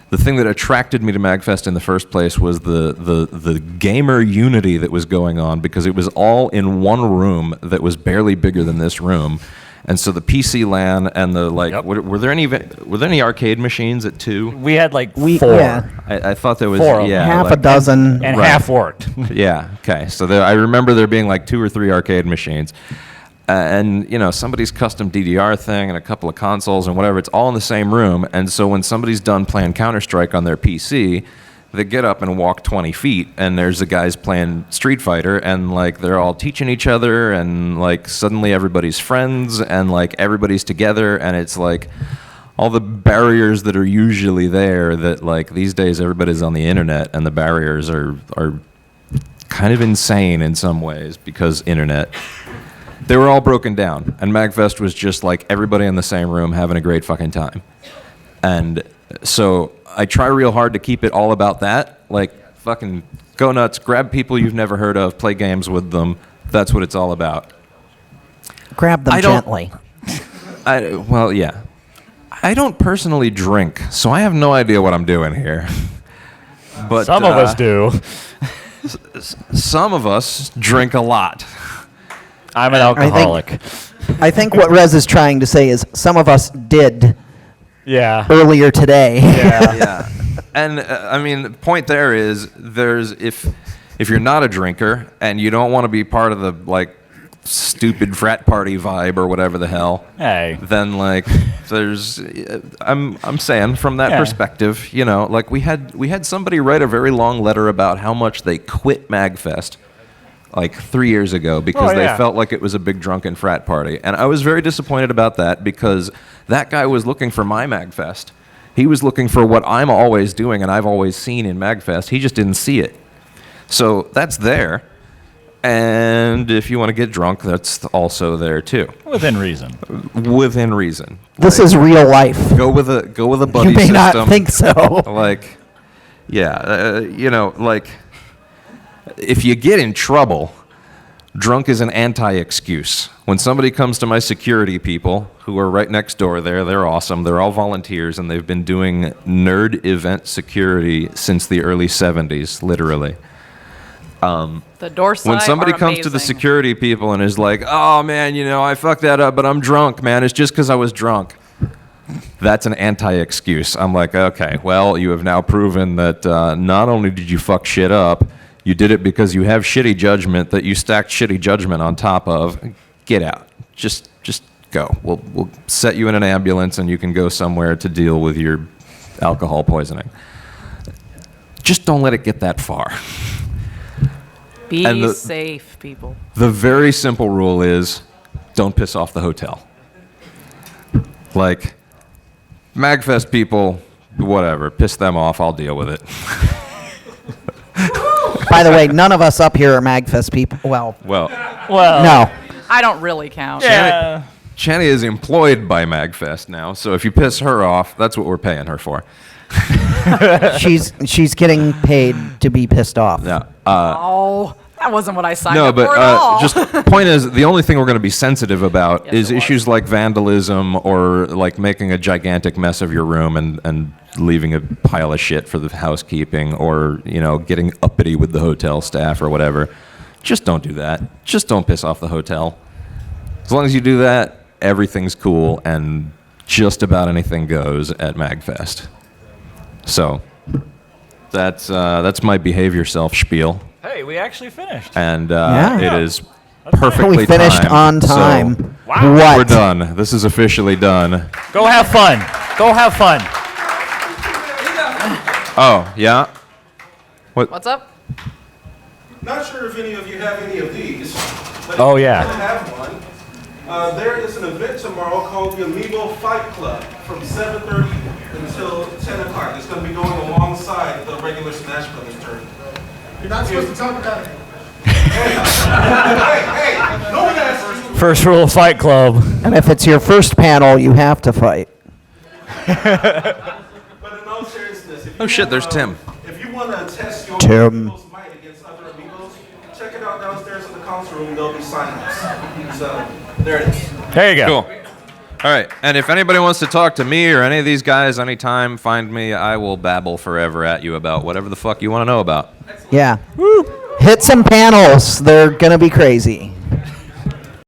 the thing that attracted me to MAGFest in the first place was the gamer unity that was going on because it was all in one room that was barely bigger than this room. And so the PC LAN and the like, Yep. were there any arcade machines at 2? We had like 4. Yeah. I thought there was 4 of them. yeah, half like- a dozen. And Right. half worked. Yeah. Okay. So I remember there being like 2 or 3 arcade machines, and you know somebody's custom DDR thing and a couple of consoles and whatever. It's all in the same room. And so when somebody's done playing Counter-Strike on their PC, they get up and walk 20 feet, and there's the guys playing Street Fighter, and like they're all teaching each other, and like suddenly everybody's friends, and like everybody's together, and it's like all the barriers that are usually there that like these days everybody's on the internet, and the barriers are kind of insane in some ways because internet. They were all broken down, and MAGFest was just like everybody in the same room having a great fucking time. And so I try real hard to keep it all about that. Like, fucking go nuts, grab people you've never heard of, play games with them. That's what it's all about. Grab them I don't- gently. Well, yeah. I don't personally drink, so I have no idea what I'm doing here. But Some of us do. Some of us drink a lot. I'm an alcoholic. I think what Rez is trying to say is some of us did Yeah. earlier today. Yeah. Yeah. And I mean, the point there is if you're not a drinker and you don't want to be part of the like stupid frat party vibe or whatever the hell, Hey. then like there's I'm saying from that Yeah. perspective, you know, like we had somebody write a very long letter about how much they quit MAGFest like 3 years ago because they felt like it was a big drunken frat party. And I was very disappointed about that because that guy was looking for my MAGFest. He was looking for what I'm always doing and I've always seen in MAGFest. He just didn't see it. So that's there. And if you want to get drunk, that's also there too. Within reason. Within reason. This is real life. Go with a buddy You may system. not think so. Like, yeah, you know, like if you get in trouble, drunk is an anti-excuse. When somebody comes to my security people, who are right next door there, they're awesome. They're all volunteers, and they've been doing nerd event security since the early 70s, literally. The door side When somebody are comes to the amazing. security people and is like, oh man, you know, I fucked that up, but I'm drunk, man. It's just because I was drunk. That's an anti-excuse. I'm like, okay, well, you have now proven that not only did you fuck shit up, you did it because you have shitty judgment that you stacked shitty judgment on top of. Get out. Just go. We'll set you in an ambulance and you can go somewhere to deal with your alcohol poisoning. Just don't let it get that far. Be safe, people. The very simple rule is don't piss off the hotel. Like, MAGFest people, whatever, piss them off, I'll deal with it. By the way, none of us up here are MAGFest people. Well, no. I don't really count. Yeah. Channy is employed by MAGFest now, so if you piss her off, that's what we're paying her for. She's getting paid to be pissed off. Yeah. Oh, that wasn't what I signed No, up for at but all. just point is, the only thing we're going to be sensitive about is issues like vandalism or like making a gigantic mess of your room and leaving a pile of shit for the housekeeping or, you know, getting uppity with the hotel staff or whatever. Just don't do that. Just don't piss off the hotel. As long as you do that, everything's cool and just about anything goes at MAGFest. So that's my behave yourself spiel. Hey, we actually finished. And Yeah. it is perfectly We finished timed. on time. So Wow. What? we're done. This is officially done. Go have fun. Go have fun. Oh, yeah? What's up? Not sure if any of you have any of these. But Oh, if yeah. you don't have one, there is an event tomorrow called the Amiibo Fight Club from 7:30 until 10 o'clock. It's going to be going alongside the regular Smash Brothers tournament. You're not supposed to talk about it. Hey, no one asked you. First rule of Fight Club. And if it's your first panel, you have to fight. But in all seriousness, if you Oh, shit, there's wanna- Tim. If you want to test your Tim. Amiibo's might against other Amiibos, check it out downstairs in the console room. There'll be sign-ups. So, there it is. There you go. Cool. All right. And if anybody wants to talk to me or any of these guys anytime, find me. I will babble forever at you about whatever the fuck you want to know about. Yeah. Hit some panels. They're going to be crazy.